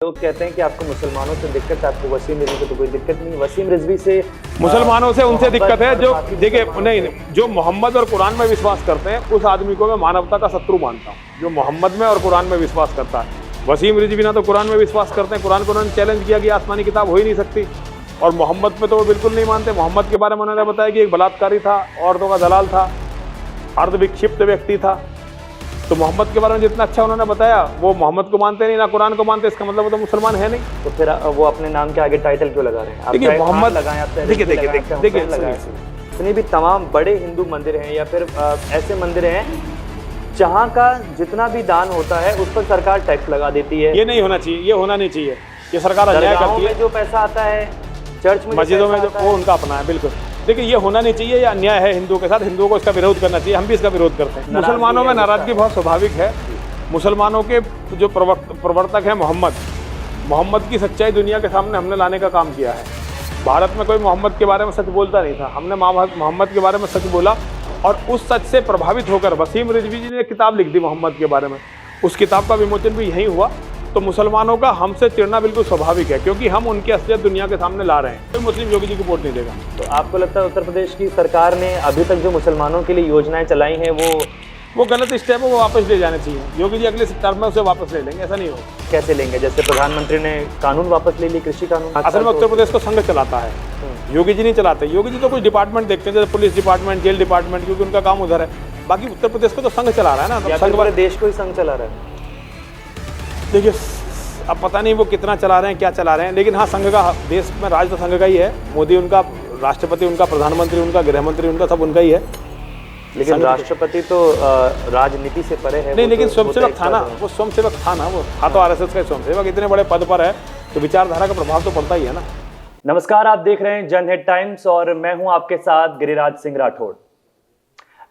लोग कहते हैं कि आपको मुसलमानों से दिक्कत है, आपको वसीम रिजवी से तो कोई दिक्कत नहीं। वसीम रिजवी से मुसलमानों से उनसे दिक्कत है जो देखिए नहीं, जो मोहम्मद और कुरान में विश्वास करते हैं उस आदमी को मैं मानवता का शत्रु मानता हूँ, जो मोहम्मद में और कुरान में विश्वास करता है। वसीम रिजवी ना तो कुरान में विश्वास करते हैं, कुरान को उन्होंने चैलेंज किया कि आसमानी किताब हो ही नहीं सकती, और मोहम्मद में तो वो बिल्कुल नहीं मानते। मोहम्मद के बारे में उन्होंने बताया कि एक बलात्कारी था, औरतों का दलाल था, अर्धविक्षिप्त व्यक्ति था। तो मोहम्मद के बारे में जितना अच्छा उन्होंने बताया, वो मोहम्मद को मानते नहीं ना कुरान को मानते, इसका मतलब वो तो मुसलमान है नहीं। तो फिर वो अपने नाम के आगे टाइटल क्यों लगा रहे हैं? देखिए मोहम्मद लगाएं, देखिए जितने भी तमाम बड़े हिंदू मंदिर हैं या फिर ऐसे मंदिर हैं जहाँ का जितना भी दान होता है उस पर सरकार टैक्स लगा देती है। ये नहीं होना चाहिए, ये होना नहीं चाहिए। ये सरकार अन्याय करती है। जो पैसा आता है चर्च में, मस्जिदों में, जो वो उनका अपना है। बिल्कुल देखिए ये होना नहीं चाहिए, ये अन्याय है हिंदुओं के साथ। हिंदुओं को इसका विरोध करना चाहिए, हम भी इसका विरोध करते हैं। मुसलमानों में नाराजगी बहुत स्वाभाविक है। मुसलमानों के जो प्रवर्तक हैं मोहम्मद की सच्चाई दुनिया के सामने हमने लाने का काम किया है। भारत में कोई मोहम्मद के बारे में सच बोलता नहीं था, हमने मोहम्मद के बारे में सच बोला, और उस सच से प्रभावित होकर वसीम रिजवी जी ने किताब लिख दी मोहम्मद के बारे में। उस किताब का विमोचन भी यहीं हुआ। तो मुसलमानों का हमसे चिढ़ना बिल्कुल स्वाभाविक है, क्योंकि हम उनकी असलियत दुनिया के सामने ला रहे हैं। कोई मुस्लिम योगी जी को वोट नहीं देगा। तो आपको लगता है उत्तर प्रदेश की सरकार ने अभी तक जो मुसलमानों के लिए योजनाएं चलाई हैं वो गलत स्टेप है, वो वापस ले जाने चाहिए। योगी जी अगले टर्म में उसे वापस ले लेंगे, ऐसा नहीं होगा। कैसे लेंगे? जैसे प्रधानमंत्री ने कानून वापस ले ली, कृषि कानून। असल में उत्तर प्रदेश को संघ चलाता है, योगी जी नहीं चलाते। योगी जी तो कुछ डिपार्टमेंट देखते हैं, जैसे पुलिस डिपार्टमेंट, जेल डिपार्टमेंट, क्योंकि उनका काम उधर है। बाकी उत्तर प्रदेश को तो संघ चला रहा है ना, तो संघ वाले देश को ही संघ चला रहा है। देखिए अब पता नहीं वो कितना चला रहे हैं, क्या चला रहे हैं, लेकिन हाँ संघ का, देश में राज तो संघ का ही है। मोदी उनका राष्ट्रपति, उनका प्रधानमंत्री, उनका गृहमंत्री, उनका सब उनका ही है। लेकिन राष्ट्रपति तो राजनीति से परे है। नहीं, लेकिन स्वयंसेवक था ना, वो स्वयंसेवक था ना, वो था तो आरएसएस का स्वयंसेवक। इतने बड़े पद पर है तो विचारधारा का प्रभाव तो पड़ता ही है ना। नमस्कार, आप देख रहे हैं जनहित टाइम्स और मैं हूं आपके साथ गिरिराज सिंह राठौड़।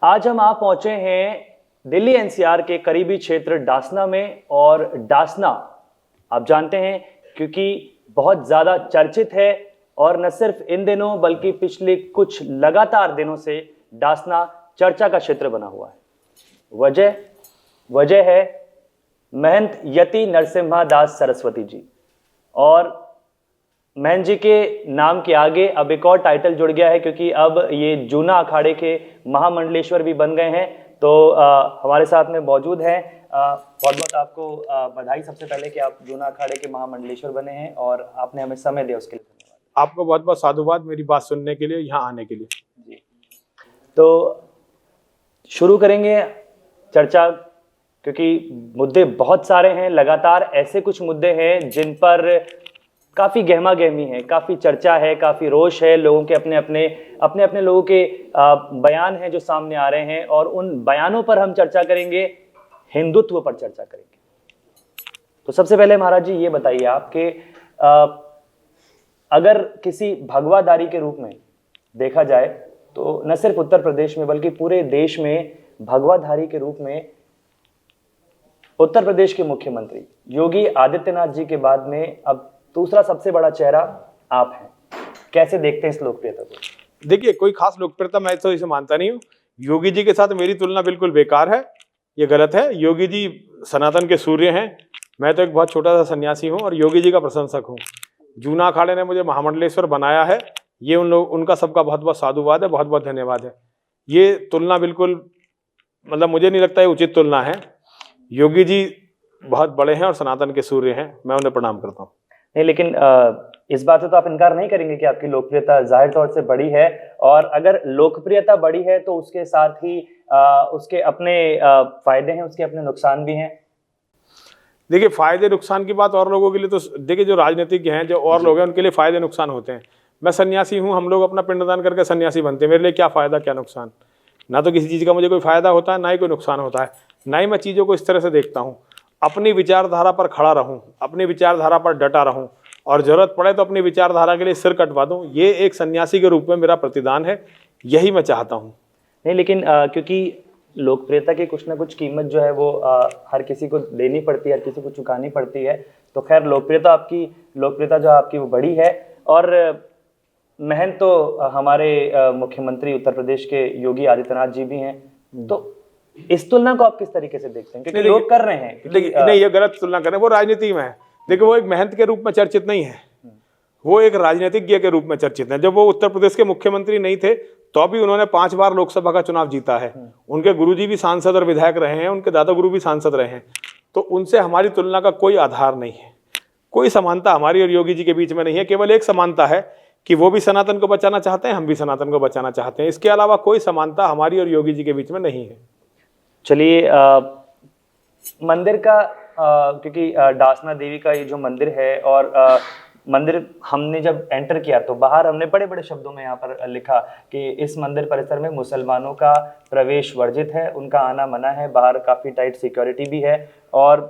आज हम आप पहुंचे हैं दिल्ली एनसीआर के करीबी क्षेत्र डासना में। और डासना आप जानते हैं क्योंकि बहुत ज़्यादा चर्चित है, और न सिर्फ इन दिनों बल्कि पिछले कुछ लगातार दिनों से डासना चर्चा का क्षेत्र बना हुआ है। वजह है महंत यति नरसिम्हा दास सरस्वती जी। और महंत जी के नाम के आगे अब एक और टाइटल जुड़ गया है, क्योंकि अब ये जूना अखाड़े के महामंडलेश्वर भी बन गए हैं। तो हमारे साथ में मौजूद हैं, बहुत बहुत आपको बधाई सबसे पहले कि आप जूना अखाड़े के महामंडलेश्वर बने हैं और आपने हमें समय दिया, उसके लिए धन्यवाद। आपको बहुत बहुत साधुवाद मेरी बात सुनने के लिए, यहाँ आने के लिए। जी, तो शुरू करेंगे चर्चा, क्योंकि मुद्दे बहुत सारे हैं। लगातार ऐसे कुछ मुद्दे हैं जिन पर काफ़ी गहमा गहमी है, काफ़ी चर्चा है, काफ़ी रोष है। लोगों के अपने अपने लोगों के बयान हैं जो सामने आ रहे हैं, और उन बयानों पर हम चर्चा करेंगे, हिंदुत्व पर चर्चा करेंगे। तो सबसे पहले महाराज जी ये बताइए आपके, अगर किसी भगवाधारी के रूप में देखा जाए तो न सिर्फ उत्तर प्रदेश में बल्कि पूरे देश में भगवाधारी के रूप में उत्तर प्रदेश के मुख्यमंत्री योगी आदित्यनाथ जी के बाद में अब दूसरा सबसे बड़ा चेहरा आप हैं। कैसे देखते हैं इस लोकप्रियता को? देखिए कोई खास लोकप्रियता मैं तो इसे मानता नहीं हूँ। योगी जी के साथ मेरी तुलना बिल्कुल बेकार है, ये गलत है। योगी जी सनातन के सूर्य हैं, मैं तो एक बहुत छोटा सा सन्यासी हूँ और योगी जी का प्रशंसक हूँ। जूना अखाड़े ने मुझे महामंडलेश्वर बनाया है, ये उनका सबका बहुत बहुत साधुवाद है, बहुत बहुत धन्यवाद है। ये तुलना बिल्कुल मतलब मुझे नहीं लगता ये उचित तुलना है। योगी जी बहुत बड़े हैं और सनातन के सूर्य हैं, मैं उन्हें प्रणाम करता हूँ। नहीं, लेकिन इस बात से तो आप इनकार नहीं करेंगे कि आपकी लोकप्रियता जाहिर तौर से बड़ी है, और अगर लोकप्रियता बड़ी है तो उसके साथ ही उसके अपने फायदे हैं, उसके अपने नुकसान भी हैं। देखिए फायदे नुकसान की बात और लोगों के लिए तो देखिए, जो राजनीतिज्ञ हैं, जो और लोग हैं, उनके लिए फायदे नुकसान होते हैं। मैं सन्यासी हूँ, हम लोग अपना पिंडदान करके सन्यासी बनते हैं। मेरे लिए क्या फ़ायदा क्या नुकसान? ना तो किसी चीज़ का मुझे कोई फ़ायदा होता है, ना ही कोई नुकसान होता है। ना ही मैं चीज़ों को इस तरह से देखता हूँ। अपनी विचारधारा पर खड़ा रहूँ, अपनी विचारधारा पर डटा रहूँ, और ज़रूरत पड़े तो अपनी विचारधारा के लिए सिर कटवा दूँ। ये एक सन्यासी के रूप में मेरा प्रतिदान है, यही मैं चाहता हूँ। नहीं, लेकिन क्योंकि लोकप्रियता की कुछ ना कुछ कीमत जो है वो हर किसी को देनी पड़ती है, हर किसी को चुकानी पड़ती है। तो खैर लोकप्रियता जो आपकी वो बड़ी है। और महंत तो हमारे मुख्यमंत्री उत्तर प्रदेश के योगी आदित्यनाथ जी भी हैं। तो इस तुलना को आप किस तरीके से देखते हैं? क्योंकि लोग कर रहे हैं। नहीं, ये गलत तुलना कर रहे हैं, वो राजनीति में है। देखिए वो एक महंत के रूप में चर्चित नहीं है, वो एक राजनीतिज्ञ के रूप में चर्चित है। जब वो उत्तर प्रदेश के मुख्यमंत्री नहीं थे तो भी उन्होंने 5 बार लोकसभा का चुनाव जीता है। उनके गुरुजी भी सांसद और विधायक रहे हैं, उनके दादा गुरु भी सांसद रहे हैं। तो उनसे हमारी तुलना का कोई आधार नहीं है, कोई समानता हमारी और योगी जी के बीच में नहीं है। केवल एक समानता है कि वो भी सनातन को बचाना चाहते हैं, हम भी सनातन को बचाना चाहते हैं। इसके अलावा कोई समानता हमारी और योगी जी के बीच में नहीं है। चलिए, मंदिर का क्योंकि डासना देवी का ये जो मंदिर है, और मंदिर हमने जब एंटर किया तो बाहर हमने बड़े बड़े शब्दों में यहाँ पर लिखा कि इस मंदिर परिसर में मुसलमानों का प्रवेश वर्जित है, उनका आना मना है, बाहर काफ़ी टाइट सिक्योरिटी भी है। और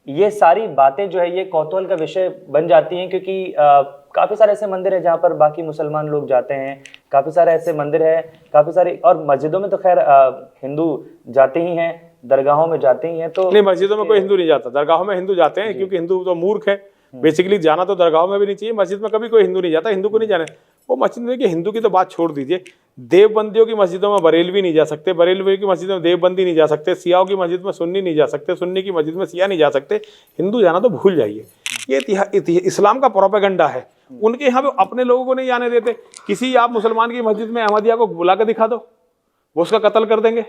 ये सारी बातें जो है ये कौतूहल का विषय बन जाती हैं, क्योंकि काफ़ी सारे ऐसे मंदिर हैं जहाँ पर बाकी मुसलमान लोग जाते हैं, काफ़ी सारे ऐसे मंदिर हैं, काफ़ी सारे, और मस्जिदों में तो खैर हिंदू जाते ही हैं, दरगाहों में जाते ही हैं। तो नहीं, मस्जिदों में कोई हिंदू नहीं जाता, दरगाहों में हिंदू जाते हैं, क्योंकि हिंदू तो मूर्ख है। बेसिकली जाना तो दरगाहों में भी नहीं चाहिए, मस्जिद में कभी कोई हिंदू नहीं जाता, हिंदू को नहीं जाने। वो मस्जिद में कि हिंदू की तो बात छोड़ दीजिए, देवबंदियों की मस्जिदों में बरेलवी नहीं जा सकते, बरेलवी की मस्जिद में देवबंदी नहीं जा सकते, सियाओं की मस्जिद में सुन्नी नहीं जा सकते, सुन्नी की मस्जिद में सिया नहीं जा सकते। हिंदू जाना तो भूल जाइए, ये इस्लाम का प्रोपेगेंडा है। उनके यहाँ पे अपने लोगों को नहीं जाने देते। किसी आप मुसलमान की मस्जिद में अहमदिया को बुला कर दिखा दो, वो उसका कत्ल कर देंगे।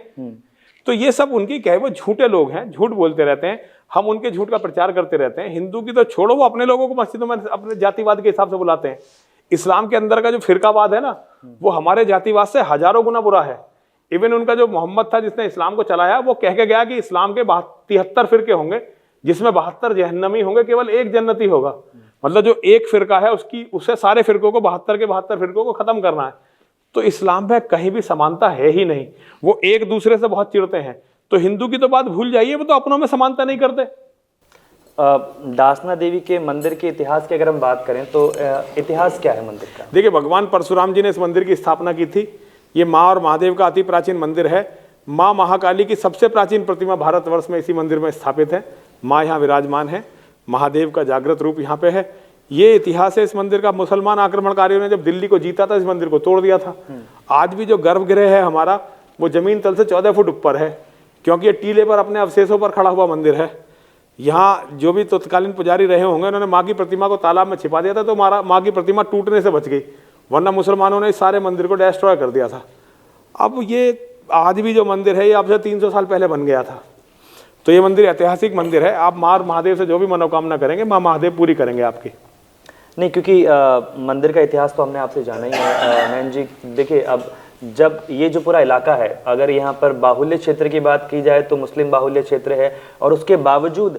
तो ये सब उनकी क्या है, वो झूठे लोग हैं, झूठ बोलते रहते हैं, हम उनके झूठ का प्रचार करते रहते हैं। हिंदू की तो छोड़ो, वो अपने लोगों को मस्जिदों में अपने जातिवाद के हिसाब से बुलाते हैं। इस्लाम के अंदर का जो फिरकावाद है ना, वो हमारे जातिवाद से हजारों गुना बुरा है। इवन उनका जो मोहम्मद था जिसने इस्लाम को चलाया, वो कह के गया कि इस्लाम के 73 फिरके होंगे, जिसमें 72 जहन्नमी होंगे, केवल एक जन्नती होगा। मतलब जो एक फिरका है उससे सारे फिरकों को 72 के 72 फिरकों को खत्म करना है। तो इस्लाम में कहीं भी समानता है ही नहीं। वो एक दूसरे से बहुत चिढ़ते हैं। तो हिंदू की तो बात भूल जाइए, वो तो अपनों में समानता नहीं करते। डासना देवी के मंदिर के इतिहास की अगर हम बात करें तो इतिहास क्या है मंदिर का? देखिए, भगवान परशुराम जी ने इस मंदिर की स्थापना की थी। ये माँ और महादेव का अति प्राचीन मंदिर है। माँ महाकाली की सबसे प्राचीन प्रतिमा भारतवर्ष में इसी मंदिर में स्थापित है। माँ यहाँ विराजमान है, महादेव का जागृत रूप यहाँ पे है। ये इतिहास है इस मंदिर का। मुसलमान आक्रमणकारियों ने जब दिल्ली को जीता था, इस मंदिर को तोड़ दिया था। आज भी जो गर्भगृह है हमारा, वो जमीन तल से 14 फुट ऊपर है, क्योंकि ये टीले पर अपने अवशेषों पर खड़ा हुआ मंदिर है। यहाँ जो भी तत्कालीन पुजारी रहे होंगे, उन्होंने माँ की प्रतिमा को तालाब में छिपा दिया था, तो माँ की प्रतिमा टूटने से बच गई, वरना मुसलमानों ने इस सारे मंदिर को डिस्ट्रॉय कर दिया था। अब ये आज भी जो मंदिर है, ये अब से 300 साल पहले बन गया था। तो ये मंदिर ऐतिहासिक मंदिर है। आप माँ महादेव से जो भी मनोकामना करेंगे, माँ महादेव पूरी करेंगे आपकी। नहीं, क्योंकि मंदिर का इतिहास तो हमने आपसे जाना ही है मैन जी। देखिए, अब जब ये जो पूरा इलाका है, अगर यहाँ पर बाहुल्य क्षेत्र की बात की जाए तो मुस्लिम बाहुल्य क्षेत्र है, और उसके बावजूद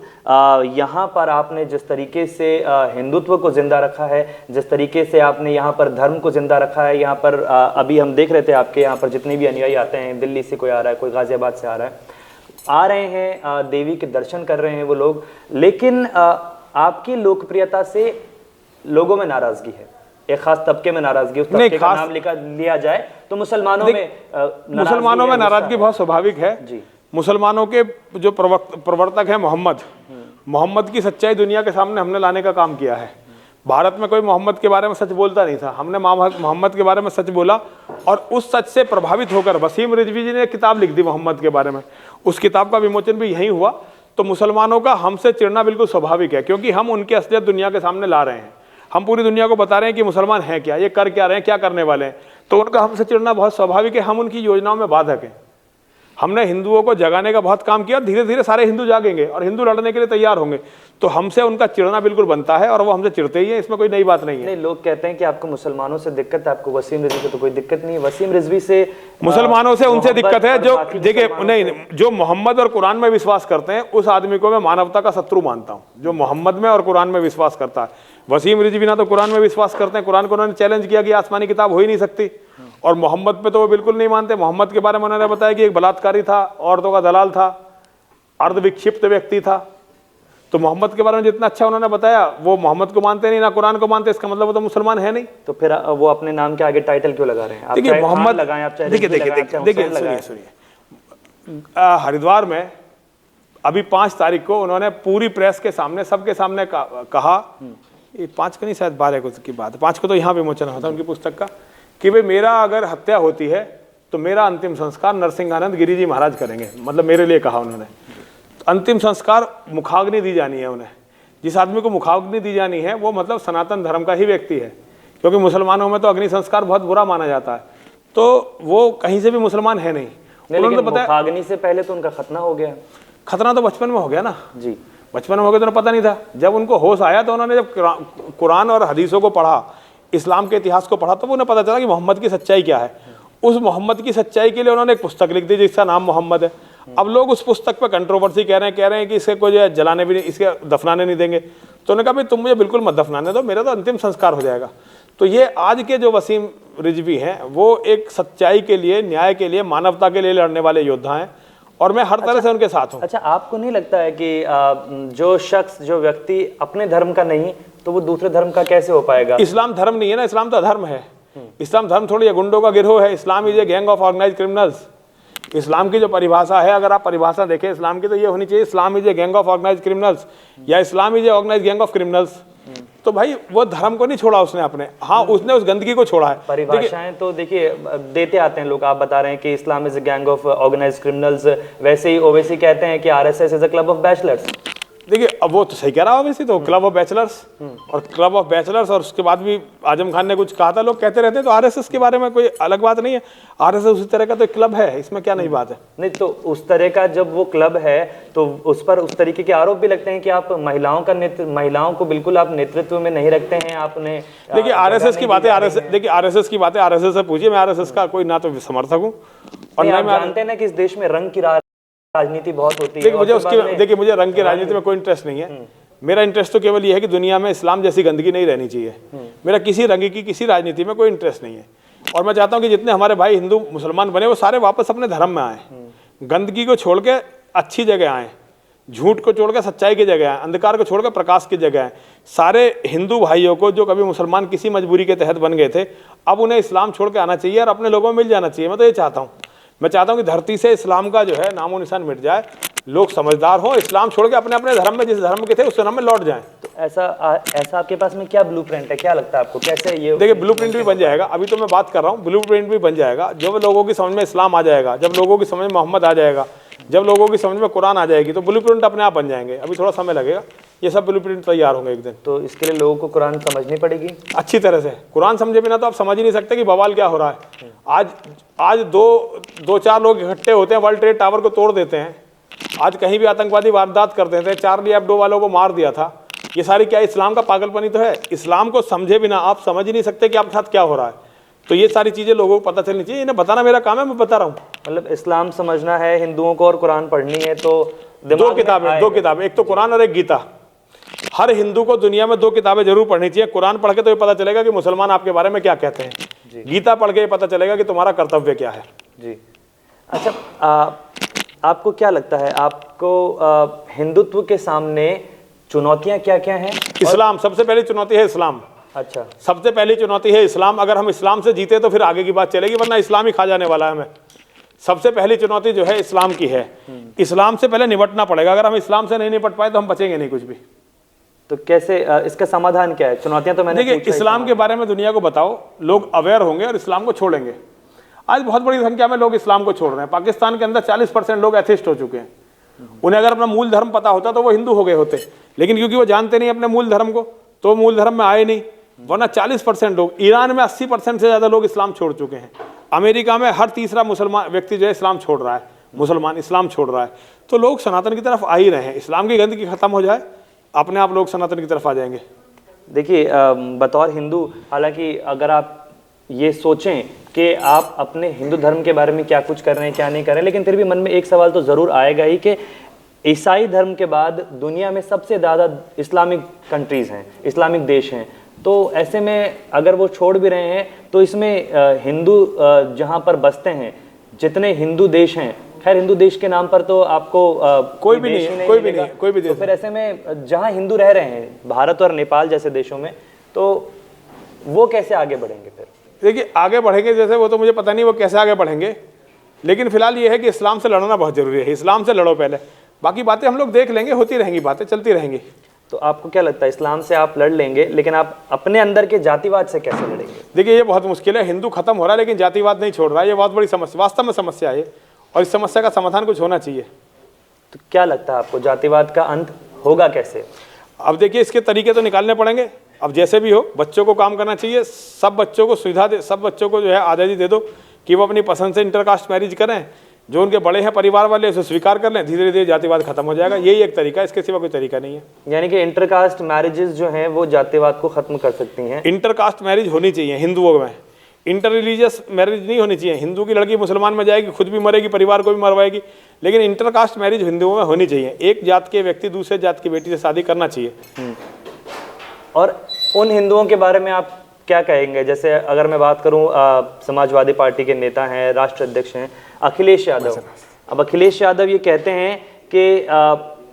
यहाँ पर आपने जिस तरीके से हिंदुत्व को जिंदा रखा है, जिस तरीके से आपने यहाँ पर धर्म को जिंदा रखा है, यहाँ पर अभी हम देख रहे थे आपके यहाँ पर जितने भी अनुयायी आते हैं, दिल्ली से कोई आ रहा है, कोई गाजियाबाद से आ रहा है, आ रहे हैं, देवी के दर्शन कर रहे हैं वो लोग, लेकिन आपकी लोकप्रियता से लोगों में नाराजगी है, एक खास तबके में नाराजगी। उस तबके का नाम लिया जाए तो मुसलमानों में नाराजगी बहुत स्वाभाविक है जी। मुसलमानों के जो प्रवर्तक है मोहम्मद की सच्चाई दुनिया के सामने हमने लाने का काम किया है। भारत में कोई मोहम्मद के बारे में सच बोलता नहीं था, हमने मोहम्मद के बारे में सच बोला, और उस सच से प्रभावित होकर वसीम रिजवी जी ने एक किताब लिख दी मोहम्मद के बारे में। उस किताब का विमोचन भी यहीं हुआ। तो मुसलमानों का हमसे चिढ़ना बिल्कुल स्वाभाविक है, क्योंकि हम उनकी असलियत दुनिया के सामने ला रहे हैं। हम पूरी दुनिया को बता रहे हैं कि मुसलमान हैं क्या, ये कर क्या रहे हैं, क्या करने वाले हैं। तो उनका हमसे चिढ़ना बहुत स्वाभाविक है। हम उनकी योजनाओं में बाधक हैं। हमने हिंदुओं को जगाने का बहुत काम किया, धीरे धीरे सारे हिंदू जागेंगे और हिंदू लड़ने के लिए तैयार होंगे। तो हमसे उनका चिढ़ना बिल्कुल बनता है, और वो हमसे चिढ़ते ही है, इसमें कोई नई बात नहीं है। नहीं, लोग कहते हैं कि आपको मुसलमानों से दिक्कत है, आपको वसीम रिजवी से तो कोई दिक्कत नहीं है। वसीम रिजवी से मुसलमानों से उनसे दिक्कत है जो, देखिए, नहीं, जो मोहम्मद और कुरान में विश्वास करते हैं, उस आदमी को मैं मानवता का शत्रु मानता हूँ, जो मोहम्मद में और कुरान में विश्वास करता है। वसीम रिजवी ना तो कुरान में विश्वास करते हैं, कुरान को उन्होंने चैलेंज किया कि आसमानी किताब हो ही नहीं सकती, और मोहम्मद पे तो वो बिल्कुल नहीं मानते। मोहम्मद के बारे में उन्होंने बताया कि एक बलात्कारी था, औरतों का दलाल था, अर्धविक्षिप्त व्यक्ति था। तो मोहम्मद के बारे में जितना अच्छा उन्होंने बताया, वो मोहम्मद को मानते नहीं, ना कुरान को मानते, इसका मतलब वो तो मुसलमान है नहीं। तो फिर वो अपने नाम के आगे टाइटल क्यों लगा रहे हैं? देखिए, मोहम्मद लगाएं, आप चाहे देखिए, सुनिए, हरिद्वार में अभी 5 तारीख को उन्होंने पूरी प्रेस के सामने, सबके सामने कहा, ये 5 को नहीं, शायद 12 को की बात है, 5 को तो यहाँ विमोचन होता है उनकी पुस्तक का, कि भाई मेरा अगर हत्या होती है तो मेरा अंतिम संस्कार नरसिंहानंद गिरी जी महाराज करेंगे। मतलब मेरे लिए कहा उन्होंने। अंतिम संस्कार मुखाग्नि दी जानी है उन्हें, जिस आदमी को मुखाग्नि दी जानी है वो मतलब सनातन धर्म का ही व्यक्ति है, क्योंकि मुसलमानों में तो अग्नि संस्कार बहुत बुरा माना जाता है, तो वो कहीं से भी मुसलमान है नहीं। लेकिन तो मुखाग्नि से पहले तो उनका खतना हो गया। खतना तो बचपन में हो गया ना जी, बचपन में हो गया तो उन्हें पता नहीं था। जब उनको होश आया तो उन्होंने जब कुरान और हदीसों को पढ़ा, इस्लाम के इतिहास को पढ़ा, तो उन्हें पता चला कि मोहम्मद की सच्चाई क्या है। उस मोहम्मद की सच्चाई के लिए उन्होंने एक पुस्तक लिख दी जिसका नाम मोहम्मद है। अब लोग उस पुस्तक पर कंट्रोवर्सी कह रहे हैं कि इसके कोई जो है जलाने भी नहीं, इसके दफनाने नहीं देंगे। तो उन्होंने कहा भाई तुम मुझे बिल्कुल मत दफनाने दो, मेरा तो अंतिम संस्कार हो जाएगा। तो ये आज के जो वसीम रिजवी हैं वो एक सच्चाई के लिए, न्याय के लिए, मानवता के लिए लड़ने वाले योद्धा हैं और मैं हर तरह से उनके साथ हूँ। अच्छा, आपको नहीं लगता है कि जो शख्स, जो व्यक्ति अपने धर्म का नहीं तो वो दूसरे धर्म का कैसे हो पाएगा? इस्लाम धर्म नहीं है ना, इस्लाम तो अधर्म है। इस्लाम धर्म थोड़ी है, गुंडों का गिरोह है। Islam is a gang of organised criminals. इस्लाम की जो परिभाषा है, अगर आप परिभाषा देखें इस्लाम की, तो ये होनी चाहिए Islam is a gang of organised criminals या Islam is a organised gang of criminals. तो भाई वो धर्म को नहीं छोड़ा उसने अपने, हाँ उसने उस गंदगी को छोड़ा है। परिभाषाएं तो देखिए देते आते हैं लोग। आप बता रहे हैं कि Islam is a gang of organised criminals, वैसे ही ओवैसी कहते हैं कि RSS is a club of bachelors. देखिए अब वो तो सही कह रहा है वैसे, तो क्लब ऑफ बैचलर्स और क्लब ऑफ बैचलर्स, और उसके बाद भी आजम खान ने कुछ कहा था, लोग कहते रहते हैं। तो आरएसएस के बारे में कोई अलग बात नहीं है, आरएसएस उसी तरह का तो एक क्लब है, इसमें क्या नई बात है? नहीं तो उस तरह का जब वो क्लब है तो उस पर उस तरीके के आरोप भी लगते हैं कि आप महिलाओं को बिल्कुल आप नेतृत्व में नहीं रखते हैं। आपने देखिए आरएसएस की बातें आरएसएस से पूछिए। मैं आरएसएस का कोई ना तो समर्थक हूँ और ना मैं जानते हैं ना कि इस देश में रंग की राजनीति बहुत होती है। देखिए मुझे रंग की राजनीति में कोई इंटरेस्ट नहीं है। मेरा इंटरेस्ट तो केवल ये है कि दुनिया में इस्लाम जैसी गंदगी नहीं रहनी चाहिए। मेरा किसी रंग की किसी राजनीति में कोई इंटरेस्ट नहीं है और मैं चाहता हूं कि जितने हमारे भाई हिंदू मुसलमान बने वो सारे वापस अपने धर्म में आए, गंदगी को छोड़ के अच्छी जगह आए, झूठ को छोड़ के सच्चाई की जगह आए, अंधकार को छोड़ के प्रकाश की जगह आए। सारे हिंदू भाइयों को जो कभी मुसलमान किसी मजबूरी के तहत बन गए थे, अब उन्हें इस्लाम छोड़ के आना चाहिए और अपने लोगों में मिल जाना चाहिए। मैं तो ये चाहता हूँ, मैं चाहता हूँ कि धरती से इस्लाम का जो है नामो निशान मिट जाए, लोग समझदार हों, इस्लाम छोड़ के अपने अपने धर्म में, जिस धर्म के थे उस धर्म में लौट जाएं। तो ऐसा आपके पास में क्या ब्लूप्रिंट है, क्या लगता है आपको, कैसे ये? देखिए ब्लूप्रिंट भी बन जाएगा, अभी तो मैं बात कर रहा हूँ, ब्लूप्रिंट भी बन जाएगा। जब लोगों की समझ में इस्लाम आ जाएगा, जब लोगों की समझ में मोहम्मद आ जाएगा, जब लोगों की समझ में कुरान आ जाएगी, तो ब्लूप्रिंट अपने आप बन जाएंगे। अभी थोड़ा समय लगेगा, ये सब ब्लूप्रिंट तैयार होंगे एक दिन। तो इसके लिए लोगों को कुरान समझनी पड़ेगी अच्छी तरह से। कुरान समझे बिना तो आप समझ ही नहीं सकते कि बवाल क्या हो रहा है। आज दो चार लोग इकट्ठे होते हैं, वर्ल्ड ट्रेड टावर को तोड़ देते हैं, आज कहीं भी आतंकवादी वारदात कर देते हैं, चार्ली एब्डो वालों को मार दिया था। ये सारी क्या इस्लाम का पागलपनी तो है? इस्लाम को समझे बिना आप समझ ही नहीं सकते कि आपके साथ क्या हो रहा है। तो ये सारी चीजें लोगों को पता चलनी चाहिए, इन्हें बताना मेरा काम है, मैं बता रहा हूँ। मतलब इस्लाम समझना है हिंदुओं को और कुरान पढ़नी है तो दो किताबें, एक तो कुरान और एक गीता। हर हिंदू को दुनिया में 2 किताबें जरूर पढ़नी चाहिए। कुरान पढ़ के तो ये पता चलेगा कि मुसलमान आपके बारे में क्या कहते हैं, गीता पढ़ के ये पता चलेगा कि तुम्हारा कर्तव्य क्या है। जी अच्छा, आपको क्या लगता है, आपको हिंदुत्व के सामने चुनौतियां क्या क्या हैं? इस्लाम सबसे पहली चुनौती है, इस्लाम। अच्छा, सबसे पहली चुनौती है इस्लाम। अगर हम इस्लाम से जीते तो फिर आगे की बात चलेगी, वरना इस्लाम ही खा जाने वाला है हमें। सबसे पहली चुनौती जो है इस्लाम की है। इस्लाम से पहले निपटना पड़ेगा। अगर हम इस्लाम से नहीं निपट पाए तो हम बचेंगे नहीं कुछ भी। तो कैसे इसका समाधान क्या है? चुनौतियां तो मैंने देखिए, इस्लाम के बारे में दुनिया को बताओ, लोग अवेयर होंगे और इस्लाम को छोड़ेंगे। आज बहुत बड़ी संख्या में लोग इस्लाम को छोड़ रहे हैं। पाकिस्तान के अंदर 40% लोग एथिस्ट हो चुके हैं। उन्हें अगर अपना मूल धर्म पता होता तो वो हिंदू हो गए होते, लेकिन क्योंकि वो जानते नहीं अपने मूल धर्म को, तो मूल धर्म में आए नहीं, वरना 40% लोग। ईरान में 80% से ज्यादा लोग इस्लाम छोड़ चुके हैं। अमेरिका में हर तीसरा मुसलमान व्यक्ति जो है इस्लाम छोड़ रहा है, मुसलमान इस्लाम छोड़ रहा है। तो लोग सनातन की तरफ आ ही रहे हैं। इस्लाम की गंदगी खत्म हो जाए, अपने आप लोग सनातन की तरफ आ जाएंगे। देखिए, बतौर हिंदू, हालांकि अगर आप ये सोचें कि आप अपने हिंदू धर्म के बारे में क्या कुछ कर रहे हैं, क्या नहीं कर रहे हैं, लेकिन फिर भी मन में एक सवाल तो ज़रूर आएगा ही कि ईसाई धर्म के बाद दुनिया में सबसे ज़्यादा इस्लामिक कंट्रीज़ हैं, इस्लामिक देश हैं। तो ऐसे में अगर वो छोड़ भी रहे हैं तो इसमें हिंदू जहाँ पर बसते हैं, जितने हिंदू देश हैं, खैर हिंदू देश के नाम पर तो आपको कोई भी नहीं। तो फिर ऐसे में जहाँ हिंदू रह रहे हैं, भारत और नेपाल जैसे देशों में, तो वो कैसे आगे बढ़ेंगे फिर? देखिए, आगे बढ़ेंगे जैसे, वो तो मुझे पता नहीं वो कैसे आगे बढ़ेंगे, लेकिन फिलहाल ये है कि इस्लाम से लड़ना बहुत जरूरी है। इस्लाम से लड़ो पहले, बाकी बातें हम लोग देख लेंगे, होती रहेंगी, बातें चलती रहेंगी। तो आपको क्या लगता है, इस्लाम से आप लड़ लेंगे, लेकिन आप अपने अंदर के जातिवाद से कैसे लड़ेंगे? देखिए, ये बहुत मुश्किल है। हिंदू खत्म हो रहा है लेकिन जातिवाद नहीं छोड़ रहा है। ये बहुत बड़ी समस्या, वास्तव में समस्या है, और इस समस्या का समाधान कुछ होना चाहिए। तो क्या लगता है आपको, जातिवाद का अंत होगा कैसे? अब देखिए इसके तरीके तो निकालने पड़ेंगे। अब जैसे भी हो बच्चों को काम करना चाहिए, सब बच्चों को सुविधा दे, सब बच्चों को जो है आज़ादी दे दो कि वो अपनी पसंद से इंटरकास्ट मैरिज करें, जो उनके बड़े हैं परिवार वाले उसे स्वीकार कर लें, धीरे धीरे जातिवाद खत्म हो जाएगा। यही एक तरीका है, इसके सिवा कोई तरीका नहीं है। यानी कि इंटरकास्ट मैरिजेस जो हैं वो जातिवाद को खत्म कर सकती हैं। इंटरकास्ट मैरिज होनी चाहिए हिंदुओं में, इंटर रिलीजियस मैरिज नहीं होनी चाहिए। हिंदू की लड़की मुसलमान में जाएगी, खुद भी मरेगी, परिवार को भी मरवाएगी, लेकिन इंटरकास्ट मैरिज हिंदुओं में होनी चाहिए। एक जात के व्यक्ति दूसरे जात की बेटी से शादी करना चाहिए। और उन हिंदुओं के बारे में आप क्या कहेंगे? जैसे अगर मैं बात करूं, समाजवादी पार्टी के नेता हैं, राष्ट्र अध्यक्ष हैं अखिलेश यादव। अब अखिलेश यादव ये कहते हैं कि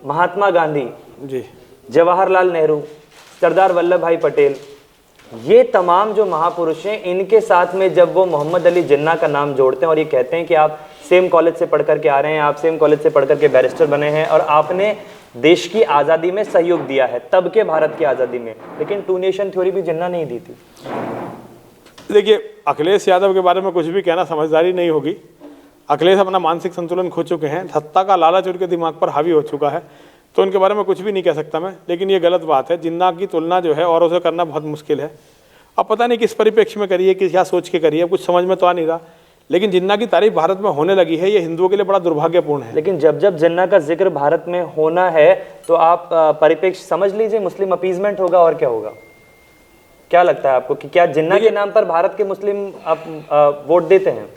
महात्मा गांधी जी, जवाहरलाल नेहरू, सरदार वल्लभ भाई पटेल, ये तमाम जो महापुरुष हैं, इनके साथ में जब वो मोहम्मद अली जिन्ना का नाम जोड़ते हैं और ये कहते हैं कि आप सेम कॉलेज से पढ़ करके आ रहे हैं, आप सेम कॉलेज से पढ़ करके बैरिस्टर बने हैं और आपने देश की आज़ादी में सहयोग दिया है, तब के भारत की आज़ादी में, लेकिन टू नेशन थ्योरी भी जिन्ना नहीं दी थी। देखिए अखिलेश यादव के बारे में कुछ भी कहना समझदारी नहीं होगी। अखिलेश अपना मानसिक संतुलन खो चुके हैं, सत्ता का लालच उनके दिमाग पर हावी हो चुका है, तो उनके बारे में कुछ भी नहीं कह सकता मैं। लेकिन ये गलत बात है, जिन्ना की तुलना जो है औरों से करना बहुत मुश्किल है। अब पता नहीं किस परिप्रेक्ष्य में करिए, किस क्या सोच के करिए, कुछ समझ में तो आ नहीं रहा, लेकिन जिन्ना की तारीफ भारत में होने लगी है, ये हिंदुओं के लिए बड़ा दुर्भाग्यपूर्ण है। लेकिन जब जब जिन्ना का जिक्र भारत में होना है तो आप परिप्रेक्ष्य समझ लीजिए मुस्लिम अपीजमेंट होगा और क्या होगा। क्या लगता है आपको कि क्या जिन्ना के नाम पर भारत के मुस्लिम आप वोट देते हैं?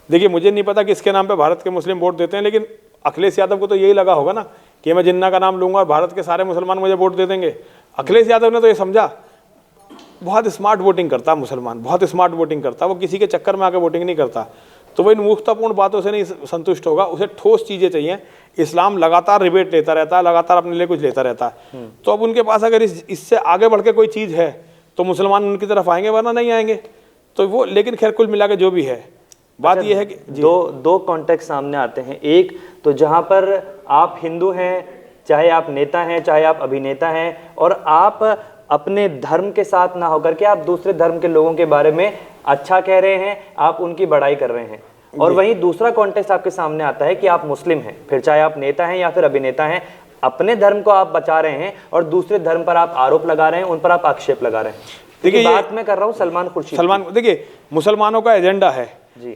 देखिए मुझे नहीं पता किसके नाम पे भारत के मुस्लिम वोट देते हैं, लेकिन अखिलेश यादव को तो यही लगा होगा ना कि मैं जिन्ना का नाम लूंगा और भारत के सारे मुसलमान मुझे वोट दे देंगे। अखिलेश यादव ने तो ये समझा, बहुत स्मार्ट वोटिंग करता मुसलमान, बहुत स्मार्ट वोटिंग करता, वो किसी के चक्कर में आकर वोटिंग नहीं करता। तो वो इन मूर्खतापूर्ण बातों से नहीं संतुष्ट होगा, उसे ठोस चीज़ें चाहिए। इस्लाम लगातार रिबेट लेता रहता है, लगातार अपने लिए कुछ लेता रहता है। तो अब उनके पास अगर इससे आगे बढ़ के कोई चीज़ है तो मुसलमान उनकी तरफ आएंगे, वरना नहीं आएंगे। तो वो, लेकिन खैर कुल मिला के जो भी है, बात यह है कि दो कॉन्टेक्स्ट सामने आते हैं। एक तो जहां पर आप हिंदू हैं, चाहे आप नेता हैं, चाहे आप अभिनेता हैं, और आप अपने धर्म के साथ ना होकर के आप दूसरे धर्म के लोगों के बारे में अच्छा कह रहे हैं, आप उनकी बड़ाई कर रहे हैं। और वहीं दूसरा कॉन्टेक्स्ट आपके सामने आता है कि आप मुस्लिम हैं, फिर चाहे आप नेता हैं या फिर अभिनेता हैं, अपने धर्म को आप बचा रहे हैं और दूसरे धर्म पर आप आरोप लगा रहे हैं, उन पर आप आक्षेप लगा रहे हैं। देखिए बात मैं कर रहा हूँ सलमान खुर्शीद। देखिए मुसलमानों का एजेंडा है,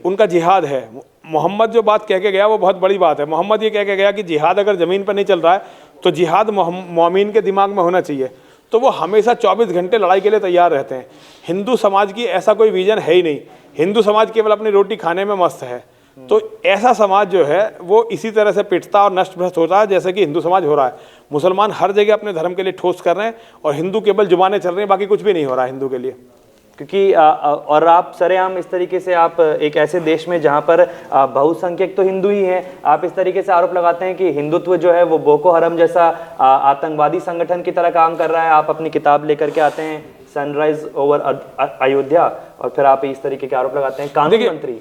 उनका जिहाद है। मोहम्मद जो बात कह के गया वो बहुत बड़ी बात है। मोहम्मद ये कह के गया कि जिहाद अगर ज़मीन पर नहीं चल रहा है तो जिहाद मोमिन के दिमाग में होना चाहिए। तो वो हमेशा 24 घंटे लड़ाई के लिए तैयार रहते हैं। हिंदू समाज की ऐसा कोई विजन है ही नहीं। हिंदू समाज केवल अपनी रोटी खाने में मस्त है। तो ऐसा समाज जो है वो इसी तरह से पिटता और नष्ट भ्रष्ट होता है जैसे कि हिंदू समाज हो रहा है। मुसलमान हर जगह अपने धर्म के लिए ठोस कर रहे हैं और हिंदू केवल जुबानें चल रही हैं, बाकी कुछ भी नहीं हो रहा है हिंदू के लिए। क्योंकि और आप सरेआम इस तरीके से आप एक ऐसे देश में जहां पर बहुसंख्यक तो हिंदू ही हैं, आप इस तरीके से आरोप लगाते हैं कि हिंदुत्व जो है वो बोको हरम जैसा आतंकवादी संगठन की तरह काम कर रहा है। आप अपनी किताब लेकर के आते हैं सनराइज ओवर अयोध्या और फिर आप इस तरीके के आरोप लगाते हैं। कानून मंत्री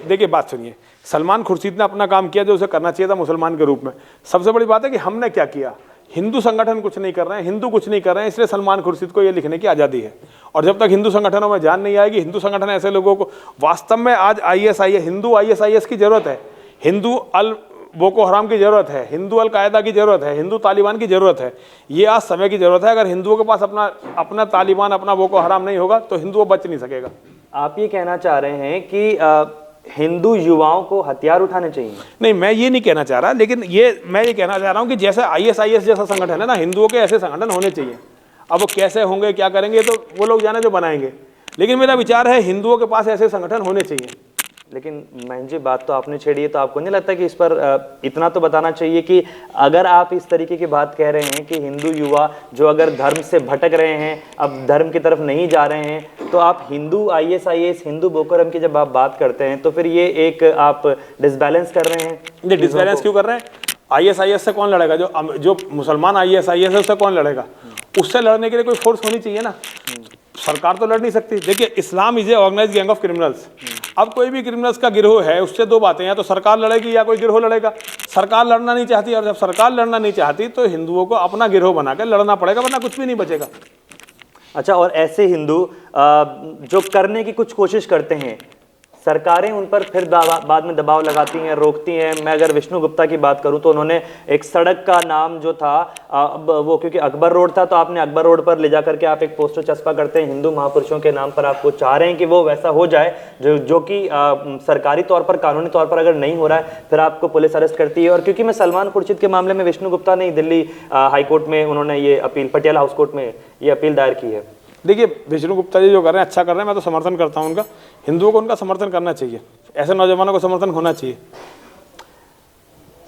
देखिए बात सुनिए, सलमान खुर्शीद ने अपना काम किया जो उसे करना चाहिए था मुसलमान के रूप में। सबसे बड़ी बात है कि हमने क्या किया, हिंदू संगठन कुछ नहीं कर रहे हैं, हिंदू कुछ नहीं कर रहे हैं, इसलिए सलमान खुर्शीद को ये लिखने की आज़ादी है। और जब तक हिंदू संगठनों में जान नहीं आएगी, हिंदू संगठन ऐसे लोगों को वास्तव में आज हिंदू ISIS की जरूरत है, हिंदू अल बोको हराम की जरूरत है, हिंदू अल कायदा की जरूरत है, हिंदू तालिबान की जरूरत है। ये आज समय की जरूरत है। अगर हिंदुओं के पास अपना तालिबान, अपना बोको हराम नहीं होगा तो हिंदुओं बच नहीं सकेगा। आप ये कहना चाह रहे हैं कि हिंदू युवाओं को हथियार उठाने चाहिए? नहीं, मैं ये नहीं कहना चाह रहा, लेकिन मैं ये कहना चाह रहा हूँ कि जैसे ISIS जैसा संगठन है ना, हिंदुओं के ऐसे संगठन होने चाहिए। अब वो कैसे होंगे, क्या करेंगे, तो वो लोग जाने जो बनाएंगे, लेकिन मेरा विचार है हिंदुओं के पास ऐसे संगठन होने चाहिए। लेकिन महन जी बात तो आपने छेड़ी है, तो आपको नहीं लगता कि इस पर इतना तो बताना चाहिए कि अगर आप इस तरीके की बात कह रहे हैं कि हिंदू युवा जो अगर धर्म से भटक रहे हैं, अब धर्म की तरफ नहीं जा रहे हैं, तो आप हिंदू ISIS, हिंदू बोको हराम की जब आप बात करते हैं तो फिर ये एक आप डिसबैलेंस कर रहे हैं। ये डिसबैलेंस क्यों कर रहे हैं? ISIS से कौन लड़ेगा? जो मुसलमान ISIS है उससे कौन लड़ेगा? उससे लड़ने के लिए कोई फोर्स होनी चाहिए ना। सरकार तो लड़ नहीं सकती। देखिए Islam is a organised gang of criminals. अब कोई भी क्रिमिनल्स का गिरोह है, उससे दो बातें, या तो सरकार लड़ेगी या कोई गिरोह लड़ेगा। सरकार लड़ना नहीं चाहती, और जब सरकार लड़ना नहीं चाहती तो हिंदुओं को अपना गिरोह बनाकर लड़ना पड़ेगा, वरना कुछ भी नहीं बचेगा। अच्छा, और ऐसे हिंदू जो करने की कुछ कोशिश करते हैं, सरकारें उन पर फिर बाद में दबाव लगाती हैं, रोकती हैं। मैं अगर विष्णु गुप्ता की बात करूं तो उन्होंने एक सड़क का नाम जो था वो क्योंकि अकबर रोड था, तो आपने अकबर रोड पर ले जा करके आप एक पोस्टर चस्पा करते हैं हिंदू महापुरुषों के नाम पर, आपको चाह रहे हैं कि वो वैसा हो जाए जो कि सरकारी तौर पर, कानूनी तौर पर अगर नहीं हो रहा है, फिर आपको पुलिस अरेस्ट करती है। और क्योंकि मैं सलमान खुर्शीद के मामले में विष्णु गुप्ता ने दिल्ली हाईकोर्ट में उन्होंने ये अपील, पटियाला हाउस कोर्ट में ये अपील दायर की है। देखिए विष्णु गुप्ता जी जो कर रहे हैं अच्छा कर रहे हैं, मैं तो समर्थन करता हूं उनका। हिंदुओं को उनका समर्थन करना चाहिए, ऐसे नौजवानों को समर्थन होना चाहिए।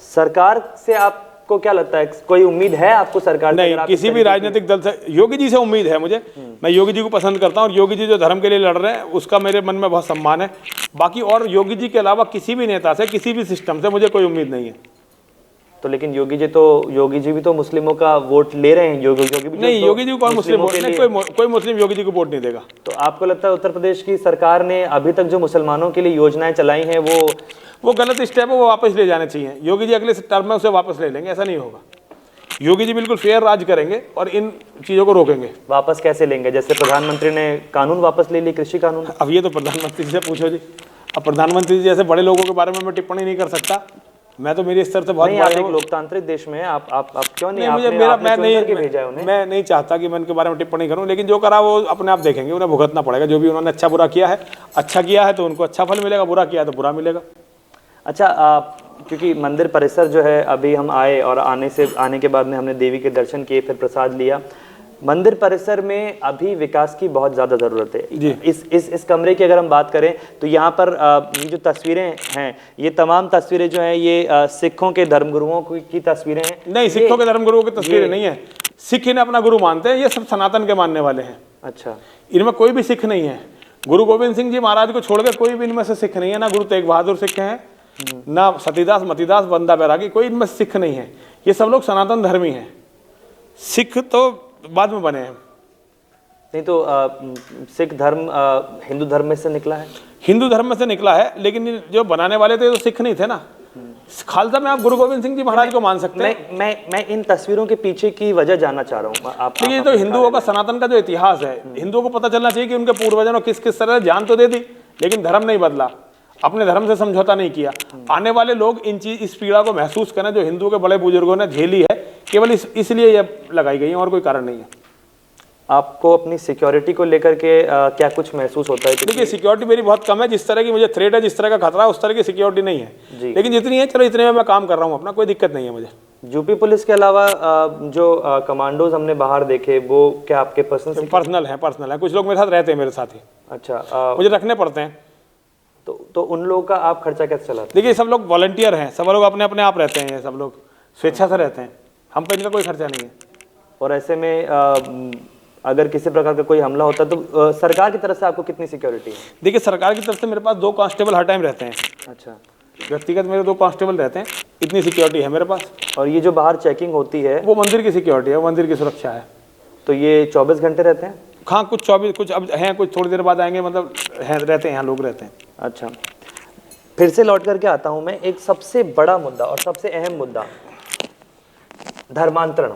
सरकार से आपको क्या लगता है, कोई उम्मीद है आपको सरकार से? नहीं, किसी भी राजनीतिक दल से, योगी जी से उम्मीद है मुझे। मैं योगी जी को पसंद करता हूँ और योगी जी जो धर्म के लिए लड़ रहे हैं उसका मेरे मन में बहुत सम्मान है। बाकी और योगी जी के अलावा किसी भी नेता से, किसी भी सिस्टम से मुझे कोई उम्मीद नहीं है। तो लेकिन योगी जी भी तो मुस्लिमों का वोट ले रहे हैं। योगी जी नहीं, योगी जी को कौन मुस्लिम वोट नहीं, कोई मुस्लिम योगी जी को वोट नहीं देगा। तो आपको लगता है उत्तर प्रदेश की सरकार ने अभी तक जो मुसलमानों के लिए योजनाएं चलाई हैं वो गलत स्टेप है, वो वापस ले जाने चाहिए। योगी जी अगले टर्म में उसे वापस ले लेंगे, ऐसा नहीं होगा। योगी जी बिल्कुल फेयर राज करेंगे और इन चीजों को रोकेंगे। वापस कैसे लेंगे? जैसे प्रधानमंत्री ने कानून वापस ले ली, कृषि कानून। अब ये तो प्रधानमंत्री जी से पूछो जी। अब प्रधानमंत्री जी जैसे बड़े लोगों के बारे में मैं टिप्पणी नहीं कर सकता। मैं तो मेरे स्तर से बहुत नहीं, आप एक लोकतांत्रिक देश में आप क्यों नहीं? मुझे मेरा मैं नहीं चाहता कि मैं उनके बारे में टिप्पणी करूं, लेकिन जो करा वो अपने आप देखेंगे, उन्हें भुगतना पड़ेगा। जो भी उन्होंने अच्छा बुरा किया है, अच्छा किया है तो उनको अच्छा फल मिलेगा, बुरा किया है तो बुरा मिलेगा। अच्छा, क्योंकि मंदिर परिसर जो है, अभी हम आए और आने के बाद में हमने देवी के दर्शन किए, फिर प्रसाद लिया। मंदिर परिसर में अभी विकास की बहुत ज़्यादा ज़रूरत है। इस कमरे की अगर हम बात करें तो यहाँ पर ये जो तस्वीरें हैं, ये तमाम तस्वीरें जो हैं ये सिखों के धर्मगुरुओं की तस्वीरें हैं। नहीं, सिखों के धर्मगुरुओं की तस्वीरें नहीं है। सिख इन्हें अपना गुरु मानते हैं, ये सब सनातन के मानने वाले हैं। अच्छा, इनमें कोई भी सिख नहीं है। गुरु गोविंद सिंह जी महाराज को छोड़कर कोई भी इनमें से सिख नहीं है। ना गुरु तेग बहादुर सिख हैं, ना सतीदास, मतीदास, बंदा बैरागी, कोई इनमें सिख नहीं है। ये सब लोग सनातन धर्मी हैं। सिख तो बाद में बने हैं। नहीं तो सिख धर्म हिंदू धर्म में से निकला है। हिंदू धर्म में से निकला है, लेकिन जो बनाने वाले थे तो सिख नहीं थे ना। खालसा में आप गुरु गोविंद सिंह जी महाराज को मान सकते हैं। मैं इन तस्वीरों के पीछे की वजह जानना चाह रहा हूँ। आप देखिए, तो हिंदुओं का सनातन का जो इतिहास है, हिंदुओं को पता चलना चाहिए कि उनके पूर्वजों ने किस किस तरह जान तो दे दी, लेकिन धर्म नहीं बदला, अपने धर्म से समझौता नहीं किया। आने वाले लोग इस पीड़ा को महसूस करें जो हिंदुओं के बड़े बुजुर्गों ने झेली है, केवल इसलिए ये लगाई गई है और कोई कारण नहीं है। आपको अपनी सिक्योरिटी को लेकर के क्या कुछ महसूस होता है? देखिए, सिक्योरिटी मेरी बहुत कम है। जिस तरह की मुझे थ्रेट है, जिस तरह का खतरा है, उस तरह की सिक्योरिटी नहीं है। लेकिन जितनी है, चलो इतने में मैं काम कर रहा हूँ अपना, कोई दिक्कत नहीं है मुझे। यूपी पुलिस के अलावा जो कमांडोज हमने बाहर देखे, वो क्या आपके पर्सनल है? कुछ लोग मेरे साथ रहते हैं, मेरे साथ ही। अच्छा, मुझे रखने पड़ते हैं। तो उन लोगों का आप खर्चा कैसे चलाते हैं? देखिए, सब लोग वॉलंटियर हैं, सब लोग अपने अपने आप रहते हैं, सब लोग स्वेच्छा से रहते हैं। हम पे इनका कोई खर्चा नहीं है। और ऐसे में अगर किसी प्रकार का कोई हमला होता है तो सरकार की तरफ से आपको कितनी सिक्योरिटी है? देखिए, सरकार की तरफ से मेरे पास 2 कांस्टेबल हर टाइम रहते हैं। अच्छा, व्यक्तिगत मेरे 2 कांस्टेबल रहते हैं, इतनी सिक्योरिटी है मेरे पास। और ये जो बाहर चेकिंग होती है वो मंदिर की सिक्योरिटी है, मंदिर की सुरक्षा है। तो ये 24 घंटे रहते हैं? हाँ, कुछ 24, कुछ अब हैं, कुछ थोड़ी देर बाद आएंगे, मतलब रहते हैं, यहाँ लोग रहते हैं। अच्छा, फिर से लौट करके आता हूँ मैं। एक सबसे बड़ा मुद्दा और सबसे अहम मुद्दा, धर्मांतरण।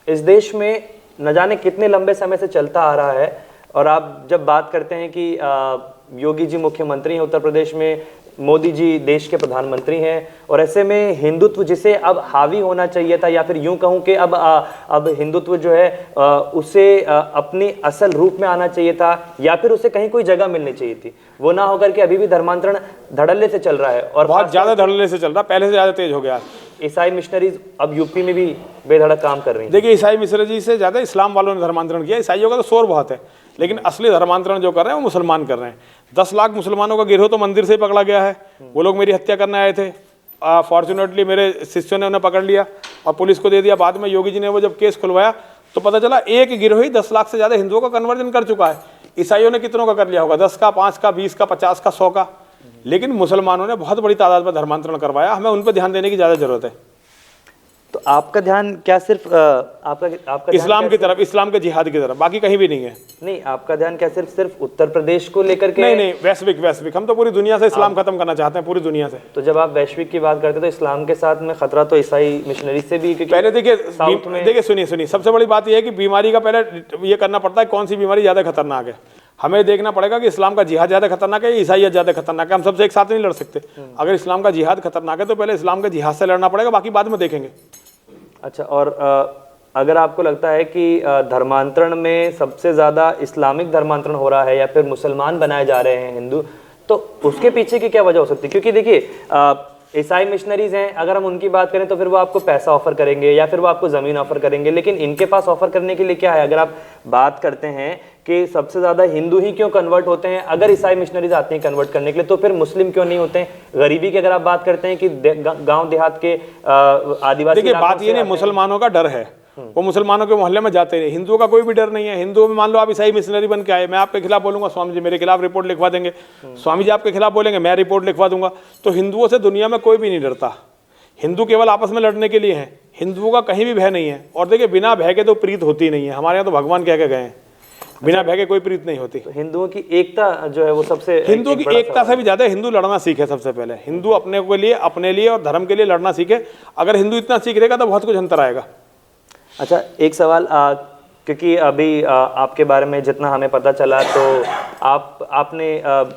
इस देश में न जाने कितने लंबे समय से चलता आ रहा है। और आप जब बात करते हैं कि योगी जी मुख्यमंत्री हैं उत्तर प्रदेश में, मोदी जी देश के प्रधानमंत्री हैं, और ऐसे में हिंदुत्व जिसे अब हावी होना चाहिए था, या फिर यूं कहूं कि अब हिंदुत्व जो है उसे अपने असल रूप में आना चाहिए था, या फिर उसे कहीं कोई जगह मिलनी चाहिए थी, वो ना होकर के अभी भी धर्मांतरण धड़ल्ले से चल रहा है। और बहुत ज्यादा धड़ल्ले से चल रहा है, पहले से ज्यादा तेज हो गया। ईसाई मिशनरीज अब यूपी में भी बेधड़क काम कर रही हैं। देखिए, ईसाई मिशनरी से ज्यादा इस्लाम वालों ने धर्मांतरण किया। ईसाइयों का तो शोर बहुत है, लेकिन असली धर्मांतरण जो कर रहे हैं वो मुसलमान कर रहे हैं। 10 लाख मुसलमानों का गिरोह तो मंदिर से ही पकड़ा गया है। वो लोग मेरी हत्या करने आए थे, फॉर्चुनेटली मेरे शिष्यों ने उन्हें पकड़ लिया और पुलिस को दे दिया। बाद में योगी जी ने वो जब केस खुलवाया तो पता चला एक गिरोह ही 10 लाख से ज्यादा हिंदुओं का कन्वर्जन कर चुका है। ईसाइयों ने कितनों का कर लिया होगा? 10 का, 5 का, 20 का, 50 का, 100 का। लेकिन मुसलमानों ने बहुत बड़ी तादाद में धर्मांतरण करवाया। हमें उन पर ध्यान देने की ज्यादा जरूरत है। तो आपका ध्यान क्या सिर्फ आपका इस्लाम की तरफ, इस्लाम के जिहाद की तरफ, बाकी कहीं भी नहीं है। नहीं, आपका ध्यान क्या सिर्फ उत्तर प्रदेश को लेकर के? नहीं, वैश्विक। हम तो पूरी दुनिया से इस्लाम खत्म करना चाहते हैं, पूरी दुनिया से। तो जब आप वैश्विक की बात करते हैं तो इस्लाम के साथ में खतरा तो ईसाई मिशनरी से भी, पहले देखिए, सुनिए, सबसे बड़ी बात यह है कि बीमारी का पहले ये करना पड़ता है कौन सी बीमारी ज्यादा खतरनाक है। हमें देखना पड़ेगा कि इस्लाम का जिहाद ज़्यादा खतरनाक है या ईसाइयत ज़्यादा खतरनाक है। हम सबसे एक साथ नहीं लड़ सकते। अगर इस्लाम का जिहाद खतरनाक है तो पहले इस्लाम के जिहाद से लड़ना पड़ेगा, बाकी बाद में देखेंगे। अच्छा, और अगर आपको लगता है कि धर्मांतरण में सबसे ज़्यादा इस्लामिक धर्मांतरण हो रहा है या फिर मुसलमान बनाए जा रहे हैं हिंदू, तो उसके पीछे की क्या वजह हो सकती है? क्योंकि देखिए ईसाई मिशनरीज हैं, अगर हम उनकी बात करें तो फिर वो आपको पैसा ऑफर करेंगे या फिर वो आपको ज़मीन ऑफर करेंगे, लेकिन इनके पास ऑफर करने के लिए क्या है? अगर आप बात करते हैं कि सबसे ज़्यादा हिंदू ही क्यों कन्वर्ट होते हैं, अगर ईसाई मिशनरीज आते हैं कन्वर्ट करने के लिए, तो फिर मुस्लिम क्यों नहीं होते हैं? गरीबी की अगर आप बात करते हैं कि गाँव देहात के आदिवासी, देखिए बात ये नहीं, मुसलमानों का डर है, वो मुसलमानों के मोहल्ले में जाते नहीं। हिंदुओं का कोई भी डर नहीं है। हिंदुओं में मान लो आप ईसाई मिशनरी बन के आए, मैं आपके खिलाफ बोलूंगा, स्वामी जी मेरे खिलाफ रिपोर्ट लिखवा देंगे, स्वामी जी आपके खिलाफ बोलेंगे, मैं रिपोर्ट लिखवा दूंगा। तो हिंदुओं से दुनिया में कोई भी नहीं डरता। हिंदू केवल आपस में लड़ने के लिए हैं, हिंदुओं का कहीं भी भय नहीं है। और देखिए बिना भय के तो प्रीत होती नहीं है, हमारे यहाँ तो भगवान कह के गए हैं, बिना भय के कोई प्रीत नहीं होती। तो हिंदुओं की एकता जो है वो सबसे, हिंदुओं की एकता से भी ज्यादा हिंदू लड़ना सीखे। सबसे पहले हिंदू अपने लिए और धर्म के लिए लड़ना सीखे। अगर हिंदू इतना सीख लेगा तो बहुत कुछ अंतर आएगा। अच्छा, एक सवाल, क्योंकि अभी आपके बारे में जितना हमें पता चला तो आपने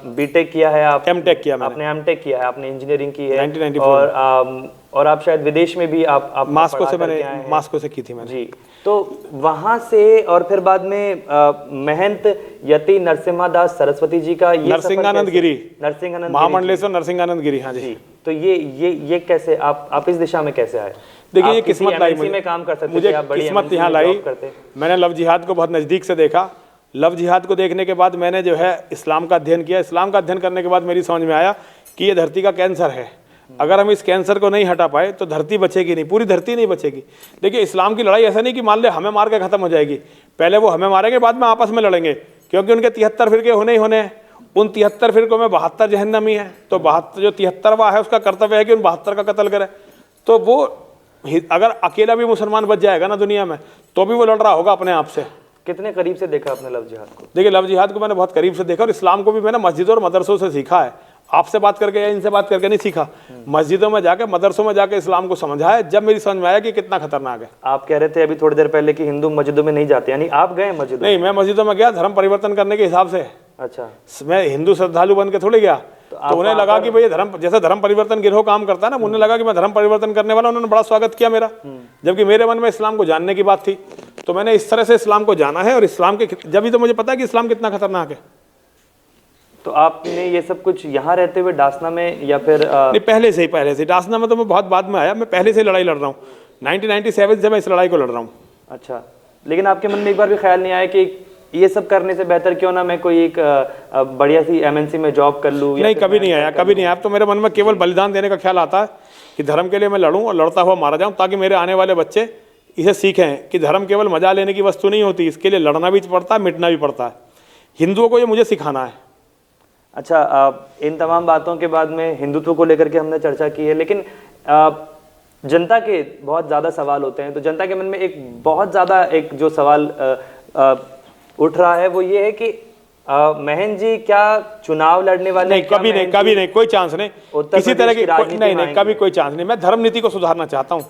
बीटेक किया है, आप एमटेक किया, आपने एमटेक किया है, आपने इंजीनियरिंग की है 1994 और आप शायद विदेश में भी आप मास्को से, मैंने मास्को से की थी मैंने जी। तो वहां से और फिर बाद में महंत यति नरसिम्हादास सरस्वती जी का ये नरसिंहानंद गिरी, महामंडलेश्वर नरसिंहानंद गिरी। हाँ जी। तो ये कैसे आप इस दिशा में कैसे आए? देखिए ये किस्मत लाई में काम कर सकते, मुझे किस्मत यहाँ लाई। मैंने लव जिहाद को बहुत नज़दीक से देखा। लव जिहाद को देखने के बाद मैंने जो है इस्लाम का अध्ययन किया। इस्लाम का अध्ययन करने के बाद मेरी समझ में आया कि ये धरती का कैंसर है। अगर हम इस कैंसर को नहीं हटा पाए तो धरती बचेगी नहीं, पूरी धरती नहीं बचेगी। देखिए इस्लाम की लड़ाई ऐसा नहीं कि मान ले हमें मार के खत्म हो जाएगी, पहले वो हमें मारेंगे, बाद में आपस में लड़ेंगे, क्योंकि उनके 73 फिरके होने ही होने हैं। उन 73 फिरकों में 72 जहन्नमी है, तो 72 जो 73वां है उसका कर्तव्य है कि उन 72 का कत्ल करे। तो वो अगर अकेला भी मुसलमान बच जाएगा ना दुनिया में, तो भी वो लड़ रहा होगा अपने आप से। कितने करीब से देखा आपने लव जिहाद को? देखिए लव जिहाद को मैंने बहुत करीब से देखा और इस्लाम को भी मैंने मस्जिदों और मदरसों से सीखा है। आपसे बात करके या इनसे बात करके नहीं सीखा, मस्जिदों में जाके, मदरसों में जाके इस्लाम को समझा है, जब मेरी समझ में आया कि कितना खतरनाक है। आप कह रहे थे अभी थोड़ी देर पहले कि हिंदू मस्जिदों में नहीं जाते, यानी आप गए मस्जिद? नहीं, मैं मस्जिदों में गया धर्म परिवर्तन करने के हिसाब से। अच्छा, मैं हिंदू श्रद्धालु बन के थोड़ी गया। तो उन्हें लगा कि भाई धर्म, जैसे धर्म परिवर्तन गिरोह काम करता है ना, उन्हें लगा कि मैं धर्म परिवर्तन करने वाला, उन्होंने बड़ा स्वागत किया मेरा, जबकि मेरे मन में इस्लाम को जानने की बात थी। तो मैंने इस तरह से इस्लाम को जाना है और इस्लाम के जब ही तो मुझे पता है कि इस्लाम कितना खतरनाक है। तो आपने ये सब कुछ यहाँ रहते हुए डासना में या फिर नहीं, पहले से डासना में तो मैं बहुत बाद में आया, मैं पहले से लड़ाई लड़ रहा हूँ। 1997 से मैं इस लड़ाई को लड़ रहा हूँ। अच्छा, लेकिन आपके मन में एक बार भी ख्याल नहीं आया कि ये सब करने से बेहतर क्यों ना मैं कोई एक बढ़िया सी MNC में जॉब कर लूँ? नहीं, कभी नहीं आया, कभी नहीं आया। तो मेरे मन में केवल बलिदान देने का ख्याल आता है कि धर्म के लिए मैं लड़ूं और लड़ता हुआ मारा जाऊं, ताकि मेरे आने वाले बच्चे इसे सीखें कि धर्म केवल मजा लेने की वस्तु नहीं होती, इसके लिए लड़ना भी पड़ता है, मिटना भी पड़ता है। हिंदुओं को ये मुझे सिखाना है। अच्छा, इन तमाम बातों के बाद में हिंदुत्व को लेकर के हमने चर्चा की है, लेकिन जनता के बहुत ज़्यादा सवाल होते हैं। तो जनता के मन में एक बहुत ज़्यादा एक जो सवाल उठ रहा है वो ये है कि महंत जी क्या चुनाव लड़ने वाले? नहीं, कभी नहीं, कोई चांस नहीं, किसी तरह की नहीं, कभी कोई चांस नहीं। मैं धर्म नीति को सुधारना चाहता हूँ।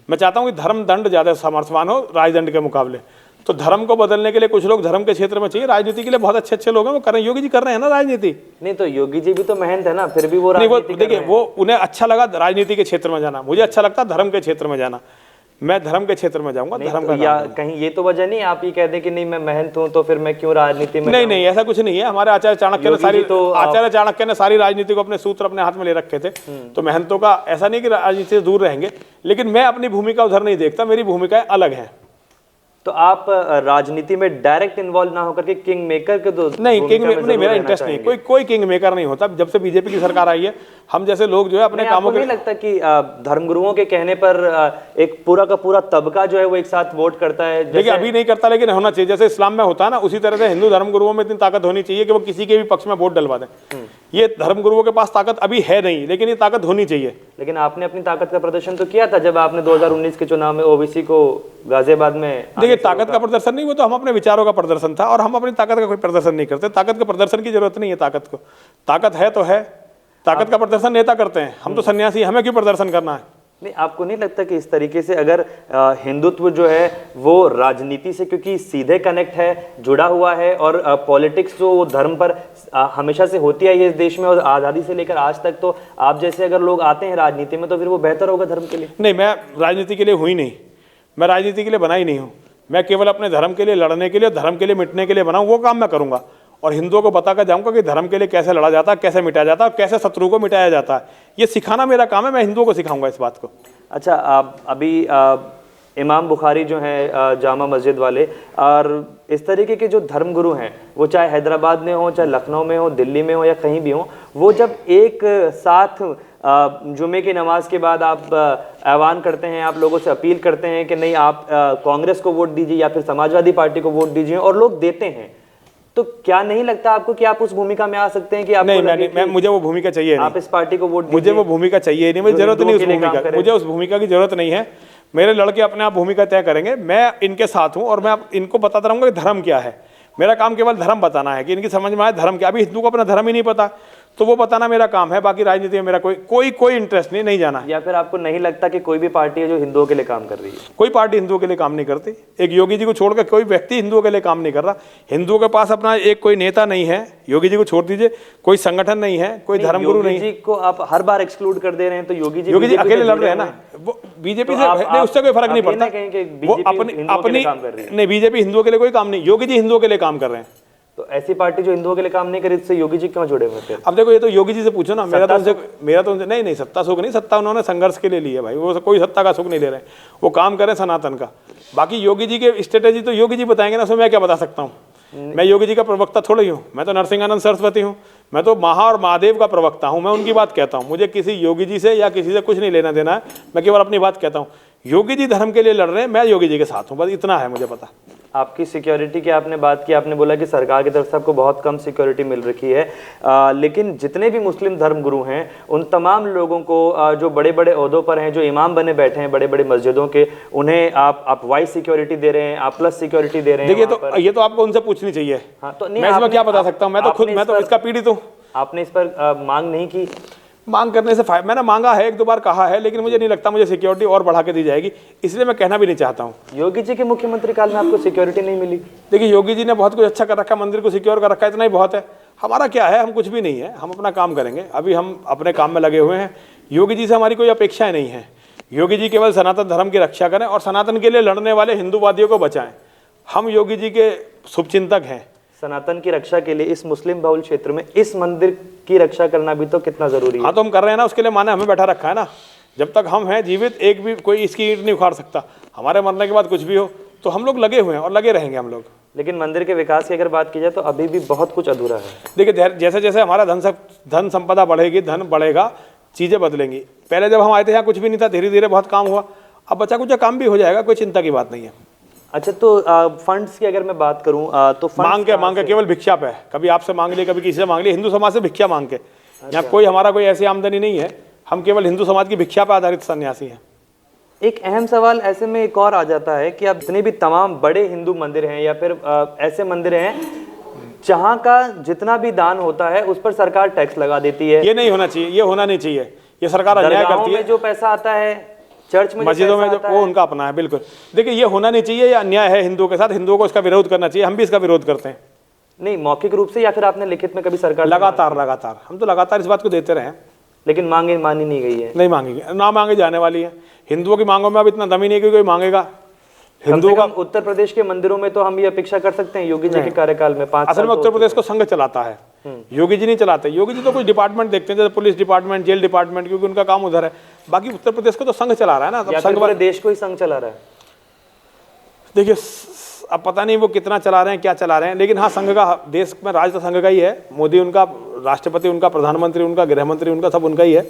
मैं चाहता हूँ कि धर्म दंड ज्यादा सामर्थ्यवान हो राजदंड के मुकाबले। तो धर्म को बदलने के लिए कुछ लोग धर्म के क्षेत्र में चाहिए, राजनीति के लिए बहुत अच्छे लोग हैं, वो कर रहे हैं। योगी जी कर रहे हैं ना राजनीति। नहीं, तो योगी जी भी तो महंत है ना, फिर भी वो देखिए वो उन्हें अच्छा लगा राजनीति के क्षेत्र में जाना, मुझे अच्छा लगता धर्म के क्षेत्र में जाना। मैं धर्म के क्षेत्र में जाऊंगा। धर्म का या कहीं ये तो वजह नहीं आप ये कह दें कि नहीं मैं महंत हूं तो फिर मैं क्यों राजनीति में? नहीं, ऐसा कुछ नहीं है। हमारे आचार्य चाणक्य ने सारी राजनीति को अपने सूत्र अपने हाथ में ले रखे थे। तो महंतों का ऐसा नहीं कि राजनीति से दूर रहेंगे, लेकिन मैं अपनी भूमिका उधर नहीं देखता, मेरी भूमिकाएं अलग है। तो आप राजनीति में डायरेक्ट इन्वॉल्व ना होकर के किंग मेकर के तो नहीं, नहीं, मेरा इंटरेस्ट नहीं, कोई किंग मेकर नहीं होता। जब से बीजेपी की सरकार आई है, हम जैसे लोग जो है अपने कामों के, नहीं लगता कि धर्मगुरुओं के कहने पर एक पूरा का पूरा तबका जो है वो एक साथ वोट करता है? देखिए अभी नहीं करता, लेकिन होना चाहिए। जैसे इस्लाम में होता है ना, उसी तरह से हिंदू धर्मगुरुओं में इतनी ताकत होनी चाहिए कि वो किसी के भी पक्ष में वोट डलवा दें। ये धर्मगुरुओं के पास ताकत अभी है नहीं, लेकिन ये ताकत होनी चाहिए। लेकिन आपने अपनी ताकत का प्रदर्शन तो किया था जब आपने 2019 के चुनाव में ओबीसी को गाजियाबाद में। देखिए ताकत का प्रदर्शन नहीं, वो तो हम अपने विचारों का प्रदर्शन था, और हम अपनी ताकत का कोई प्रदर्शन नहीं करते। ताकत का प्रदर्शन की जरूरत नहीं है। ताकत को ताकत है तो है, ताकत का प्रदर्शन नेता करते हैं, हम तो सन्यासी, हमें क्यों प्रदर्शन करना है? नहीं, आपको नहीं लगता कि इस तरीके से अगर हिंदुत्व जो है वो राजनीति से, क्योंकि सीधे कनेक्ट है, जुड़ा हुआ है, और पॉलिटिक्स जो वो धर्म पर हमेशा से होती आई है इस देश में, और आज़ादी से लेकर आज तक, तो आप जैसे अगर लोग आते हैं राजनीति में तो फिर वो बेहतर होगा धर्म के लिए? नहीं, मैं राजनीति के लिए हुई नहीं, मैं राजनीति के लिए बना ही नहीं हूँ। मैं केवल अपने धर्म के लिए लड़ने के लिए, धर्म के लिए मिटने के लिए बना हूँ। वो काम मैं करूँगा और हिंदुओं को बताकर जाऊँगा कि धर्म के लिए कैसे लड़ा जाता है, कैसे मिटाया जाता है, कैसे शत्रु को मिटाया जाता है। ये सिखाना मेरा काम है, मैं हिंदुओं को सिखाऊंगा इस बात को। अच्छा, आप अभी इमाम बुखारी जो हैं जामा मस्जिद वाले, और इस तरीके के जो धर्मगुरु हैं, वो चाहे हैदराबाद में हो, चाहे लखनऊ में हो, दिल्ली में हो, या कहीं भी हो, वो जब एक साथ जुमे की नमाज के बाद आप ऐवान करते हैं, आप लोगों से अपील करते हैं कि नहीं आप कांग्रेस को वोट दीजिए या फिर समाजवादी पार्टी को वोट दीजिए, और लोग देते हैं, तो क्या नहीं लगता आपको कि आप उस भूमिका में आ सकते हैं कि आपको नहीं, मुझे वो भूमिका चाहिए नहीं। आप इस पार्टी को वोट मुझे वो भूमिका चाहिए नहीं, मुझे जरूरत नहीं उस भूमिका, मुझे उस भूमिका की जरूरत नहीं है। मेरे लड़के अपने आप भूमिका तय करेंगे, मैं इनके साथ हूं और मैं इनको बताता रहूंगा कि धर्म क्या है। मेरा काम केवल धर्म बताना है कि इनकी समझ में आए धर्म क्या। अभी हिंदू को अपना धर्म ही नहीं पता, तो वो बताना मेरा काम है। बाकी राजनीति में मेरा कोई इंटरेस्ट नहीं जाना। या फिर आपको नहीं लगता कि कोई भी पार्टी है जो हिंदुओं के लिए काम कर रही है? कोई पार्टी हिंदुओं के लिए काम नहीं करती। एक योगी जी को छोड़कर कोई व्यक्ति हिंदुओं के लिए काम नहीं कर रहा। हिंदुओं के पास अपना एक कोई नेता नहीं है, योगी जी को छोड़ दीजिए, कोई संगठन नहीं है, कोई धर्मगुरु नहीं। योगी जी को आप हर बार एक्सक्लूड कर दे रहे हैं, तो योगी जी अकेले लड़ रहे हैं ना, वो बीजेपी से नहीं, उससे कोई फर्क नहीं पड़ता। वो अपनी नहीं, बीजेपी हिंदुओं के लिए कोई काम नहीं, योगी जी हिंदुओं के लिए काम कर रहे हैं। तो ऐसी पार्टी जो हिंदुओं के लिए काम नहीं करे, इससे योगी जी क्यों जुड़े हुए थे? अब देखो, ये तो योगी जी से पूछो ना। मेरा तो उनसे नहीं, सत्ता सुख नहीं, सत्ता उन्होंने संघर्ष के लिए ली है भाई। वो कोई सत्ता का सुख नहीं ले रहे हैं, वो काम करें सनातन का। बाकी योगी जी के स्ट्रेटेजी तो योगी जी बताएंगे ना, उसमें मैं क्या बता सकता हूँ। मैं योगी जी का प्रवक्ता थोड़ा ही हूँ, मैं तो नरसिंहानंद सरस्वती हूँ, मैं तो महा और महादेव का प्रवक्ता हूँ। मैं उनकी बात कहता हूँ, मुझे किसी योगी जी से या किसी से कुछ नहीं लेना देना है। मैं केवल अपनी बात कहता हूँ। योगी जी धर्म के लिए लड़ रहे हैं, मैं योगी जी के साथ हूँ, बस इतना है मुझे पता। आपकी सिक्योरिटी की आपने बात की, आपने बोला कि सरकार की तरफ से आपको बहुत कम सिक्योरिटी मिल रखी है, लेकिन जितने भी मुस्लिम धर्मगुरु हैं उन तमाम लोगों को जो बड़े बड़े ओहदों पर हैं, जो इमाम बने बैठे हैं बड़े बड़े मस्जिदों के, उन्हें आप वाइस सिक्योरिटी दे रहे हैं, आप प्लस सिक्योरिटी दे रहे हैं। देखिए, तो ये तो आपको उनसे पूछनी चाहिए। हाँ, तो मैं इसमें क्या बता सकता हूँ, मैं तो इसका पीड़ित हूँ। आपने इस पर मांग नहीं की? मांग करने से मैंने मांगा है, एक दो बार कहा है, लेकिन मुझे नहीं लगता मुझे सिक्योरिटी और बढ़ा के दी जाएगी, इसलिए मैं कहना भी नहीं चाहता हूँ। योगी जी के मुख्यमंत्री काल में आपको सिक्योरिटी नहीं मिली? देखिए, योगी जी ने बहुत कुछ अच्छा कर रखा, मंदिर को सिक्योर कर रखा, इतना ही बहुत है। हमारा क्या है, हम कुछ भी नहीं है, हम अपना काम करेंगे। अभी हम अपने काम में लगे हुए हैं। योगी जी से हमारी कोई अपेक्षाएं नहीं है। योगी जी केवल सनातन धर्म की रक्षा करें और सनातन के लिए लड़ने वाले हिंदूवादियों को बचाएं। हम योगी जी के शुभचिंतक हैं। सनातन की रक्षा के लिए इस मुस्लिम बहुल क्षेत्र में इस मंदिर की रक्षा करना भी तो कितना जरूरी है। हाँ, तो हम कर रहे हैं ना, उसके लिए माने हमें बैठा रखा है ना। जब तक हम हैं जीवित, एक भी कोई इसकी ईंट नहीं उखाड़ सकता। हमारे मरने के बाद कुछ भी हो, तो हम लोग लगे हुए हैं और लगे रहेंगे हम लोग। लेकिन मंदिर के विकास की अगर बात की जाए तो अभी भी बहुत कुछ अधूरा है। देखिए, जैसे जैसे हमारा धन संपदा बढ़ेगी, धन बढ़ेगा, चीजें बदलेंगी। पहले जब हम आए थे यहाँ कुछ भी नहीं था, धीरे धीरे बहुत काम हुआ, अब बचा कुछ काम भी हो जाएगा, कोई चिंता की बात नहीं है। अच्छा, तो फंड्स की अगर मैं बात करूं तो मांग के केवल भिक्षा पे, कभी आपसे मांग लिए, कभी किसी से मांग लिए, हिंदू समाज से भिक्षा मांग के। यहाँ कोई हमारा कोई ऐसी आमदनी नहीं है, हम केवल हिंदू समाज की भिक्षा पर आधारित सन्यासी हैं। एक अहम सवाल ऐसे में एक और आ जाता है कि अब जितने भी तमाम बड़े हिंदू मंदिर हैं या फिर ऐसे मंदिर हैं जहाँ का जितना भी दान होता है उस पर सरकार टैक्स लगा देती है। ये नहीं होना चाहिए, ये होना नहीं चाहिए। ये सरकार अन्याय करती है। जो पैसा आता है चर्च में, मस्जिदों में, जो वो उनका अपना है। बिल्कुल, देखिए, ये होना नहीं चाहिए, ये अन्याय है हिंदुओं के साथ। हिंदुओं को इसका विरोध करना चाहिए, हम भी इसका विरोध करते हैं। नहीं, मौखिक रूप से या फिर आपने लिखित में कभी सरकार? लगातार हम तो लगातार इस बात को देते रहे हैं, लेकिन मांगी नहीं गई है। नहीं मांगी, ना मांगे जाने वाली है। हिंदुओं की मांगों में अब इतना दम ही नहीं कि कोई मांगेगा। हिंदुओं का उत्तर प्रदेश के मंदिरों में तो हम ये अपेक्षा कर सकते हैं योगी जी के कार्यकाल में 5 साल। असल में उत्तर प्रदेश को संघ चलाता है, योगी जी नहीं चलाते। योगी जी तो कुछ डिपार्टमेंट देखते हैं, जैसे पुलिस डिपार्टमेंट, जेल डिपार्टमेंट, क्योंकि उनका काम उधर है। बाकी उत्तर प्रदेश को तो संघ चला रहा है ना। या संघ पूरे देश को ही संघ चला रहा है। देखिए, अब पता नहीं वो कितना चला रहे हैं, क्या चला रहे हैं, लेकिन हाँ, संघ का, देश में राज तो संघ का ही है। मोदी उनका राष्ट्रपति, उनका प्रधानमंत्री, उनका गृहमंत्री, उनका सब उनका ही है।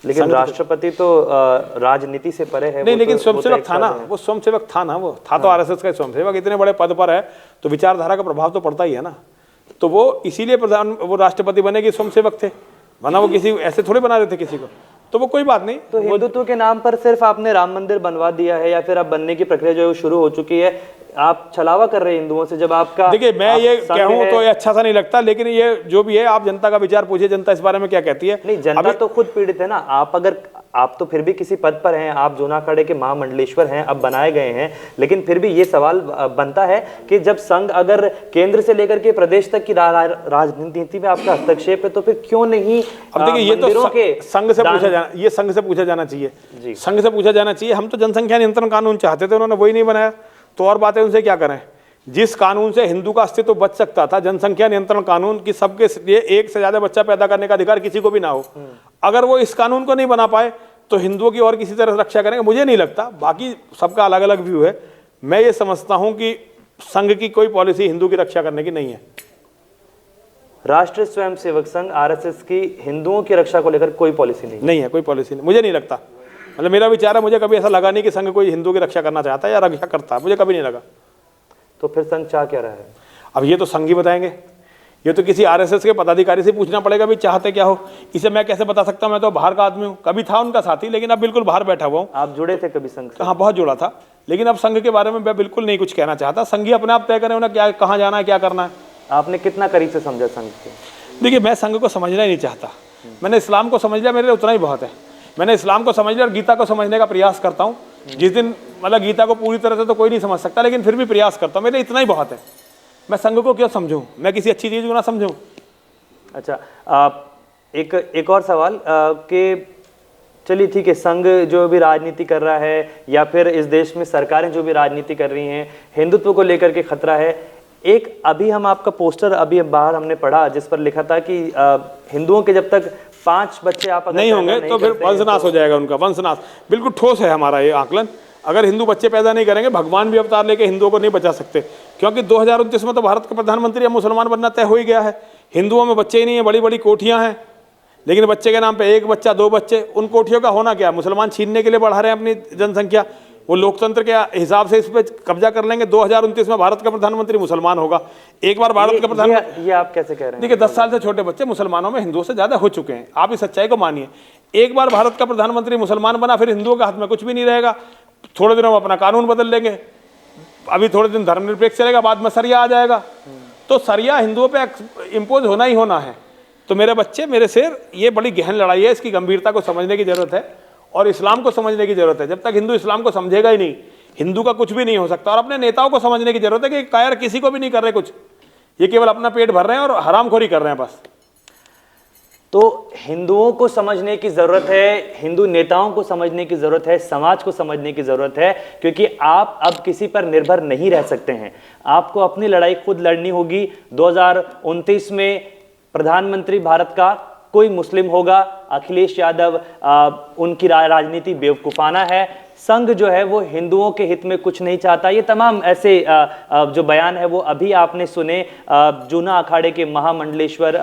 लेकिन राष्ट्रपति तो राजनीति से परे है। नहीं, लेकिन स्वयंसेवक था ना, वो स्वयंसेवक था ना, वो था तो आरएसएस का स्वयंसेवक। इतने बड़े पद पर है तो विचारधारा का प्रभाव तो पड़ता ही है ना। तो वो इसीलिए वो राष्ट्रपति बने कि स्वयंसेवक थे, वरना वो किसी ऐसे थोड़े बना रहे थे किसी को। तो वो कोई बात नहीं। तो हिंदुत्व के नाम पर सिर्फ आपने राम मंदिर बनवा दिया है या फिर अब बनने की प्रक्रिया जो है शुरू हो चुकी है, आप छलावा कर रहे हैं हिंदुओं से। जब आपका, देखिए, मैं ये कहूँ तो ये अच्छा सा नहीं लगता, लेकिन ये जो भी है, आप जनता का विचार पूछिए, जनता इस बारे में क्या कहती है। नहीं, जनता तो खुद पीड़ित है ना। आप अगर आप तो फिर भी किसी पद पर हैं, आप जूना अखाड़े के महामंडलेश्वर हैं, अब बनाए गए हैं, लेकिन फिर भी ये सवाल बनता है कि जब संघ अगर केंद्र से लेकर के प्रदेश तक की राजनीति में आपका हस्तक्षेप है, तो फिर क्यों नहीं? अब देखिए, ये तो संघ से पूछा जाना, ये संघ से पूछा जाना चाहिए, संघ से पूछा जाना चाहिए। हम तो जनसंख्या नियंत्रण कानून चाहते थे, उन्होंने वही नहीं बनाया, तो और बातें उनसे क्या करें। जिस कानून से हिंदू का अस्तित्व बच सकता था, जनसंख्या नियंत्रण कानून, की सबके लिए एक से ज्यादा बच्चा पैदा करने का अधिकार किसी को भी ना हो, अगर वो इस कानून को नहीं बना पाए तो हिंदुओं की और किसी तरह रक्षा करेंगे, मुझे नहीं लगता। बाकी सबका अलग अलग व्यू है। मैं ये समझता हूं कि संघ की कोई पॉलिसी हिंदू की रक्षा करने की नहीं है। राष्ट्रीय स्वयंसेवक संघ आरएसएस की हिंदुओं की रक्षा को लेकर कोई पॉलिसी नहीं है, कोई पॉलिसी नहीं, मुझे नहीं लगता। मतलब मेरा विचार है, मुझे कभी ऐसा लगा नहीं कि संघ कोई हिंदू की रक्षा करना चाहता है या रक्षा करता है, मुझे कभी नहीं लगा। तो फिर संघ चाह क्या रहा है? अब ये तो संघ ही बताएंगे, ये तो किसी आरएसएस के पदाधिकारी से पूछना पड़ेगा भी चाहते क्या हो। इसे मैं कैसे बता सकता हूँ, मैं तो बाहर का आदमी हूँ, कभी था उनका साथी लेकिन अब बिल्कुल बाहर बैठा हुआ हूँ। आप जुड़े थे कभी संघ से? हाँ, बहुत जुड़ा था, लेकिन अब संघ के बारे में मैं बिल्कुल नहीं कुछ कहना चाहता। संघ ही अपने आप तय करें उन्हें क्या, कहाँ जाना है, क्या करना है। आपने कितना करीब से समझा संघ को? देखिए, मैं संघ को समझना ही नहीं चाहता, मैंने इस्लाम को समझ लिया, मेरे लिए उतना ही बहुत है। मैंने इस्लाम को समझ लिया और गीता को समझने का प्रयास करता हूँ। जिस दिन मतलब गीता को पूरी तरह से तो कोई नहीं समझ सकता, लेकिन फिर भी प्रयास करता हूँ, मेरे लिए इतना ही बहुत है। मैं संघ को क्यों समझूं, मैं किसी अच्छी चीज़ को ना समझूं। अच्छा, एक और सवाल कि चलिए ठीक है, संघ जो भी राजनीति कर रहा है या फिर इस देश में सरकारें जो भी राजनीति कर रही हैं, हिंदुत्व को लेकर के खतरा है। एक अभी हम आपका पोस्टर अभी बाहर हमने पढ़ा जिस पर लिखा था कि हिंदुओं के जब तक 5 बच्चे आप नहीं होंगे तो फिर वंशनाश हो जाएगा उनका, वंशनाश। बिल्कुल ठोस है हमारा ये आकलन। अगर हिंदू बच्चे पैदा नहीं करेंगे, भगवान भी अवतार लेके हिंदुओं को नहीं बचा सकते, क्योंकि 2029 में तो भारत का प्रधानमंत्री या मुसलमान बनना तय हो ही गया है। हिंदुओं में बच्चे ही नहीं है, बड़ी बड़ी कोठियां हैं, लेकिन बच्चे के नाम पे 1 बच्चा 2 बच्चे, उन कोठियों का होना क्या? मुसलमान छीनने के लिए बढ़ा रहे हैं अपनी जनसंख्या। वो लोकतंत्र के हिसाब से इस पर कब्जा कर लेंगे। 2029 में भारत का प्रधानमंत्री मुसलमान होगा। एक बार भारत का प्रधानमंत्री, ये आप कैसे कह रहे हैं? देखिए, 10 साल से छोटे बच्चे मुसलमानों में हिंदुओं से ज्यादा हो चुके हैं, आप इस सच्चाई को मानिए। एक बार भारत का प्रधानमंत्री मुसलमान बना, फिर हिंदुओं के हाथ में कुछ भी नहीं रहेगा। थोड़े दिनों में अपना कानून बदल लेंगे, अभी थोड़े दिन धर्मनिरपेक्ष चलेगा, बाद में सरिया आ जाएगा। तो सरिया हिंदुओं पे इम्पोज होना ही होना है। तो मेरे बच्चे, मेरे शेर, ये बड़ी गहन लड़ाई है, इसकी गंभीरता को समझने की जरूरत है और इस्लाम को समझने की जरूरत है। जब तक हिंदू इस्लाम को समझेगा ही नहीं, हिंदू का कुछ भी नहीं हो सकता। और अपने नेताओं को समझने की जरूरत है कि कायर किसी को भी नहीं कर रहे कुछ, ये केवल अपना पेट भर रहे हैं और हरामखोरी कर रहे हैं बस। तो हिंदुओं को समझने की जरूरत है, हिंदू नेताओं को समझने की जरूरत है, समाज को समझने की जरूरत है, क्योंकि आप अब किसी पर निर्भर नहीं रह सकते हैं। आपको अपनी लड़ाई खुद लड़नी होगी। 2029 में प्रधानमंत्री भारत का कोई मुस्लिम होगा, अखिलेश यादव, उनकी राजनीति बेवकूफाना है। संघ जो है वो हिंदुओं के हित में कुछ नहीं चाहता। ये तमाम ऐसे जो बयान है वो अभी आपने सुने। जूना अखाड़े के महामंडलेश्वर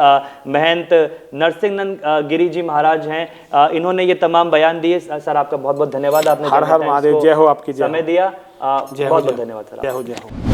महंत नरसिंहनंद गिरी जी महाराज हैं, इन्होंने ये तमाम बयान दिए। सर, आपका बहुत बहुत धन्यवाद, आपने हर हर महादेव, जय हो आपकी, समय दिया। बहुत बहुत धन्यवाद सर। जय हो, जय हो।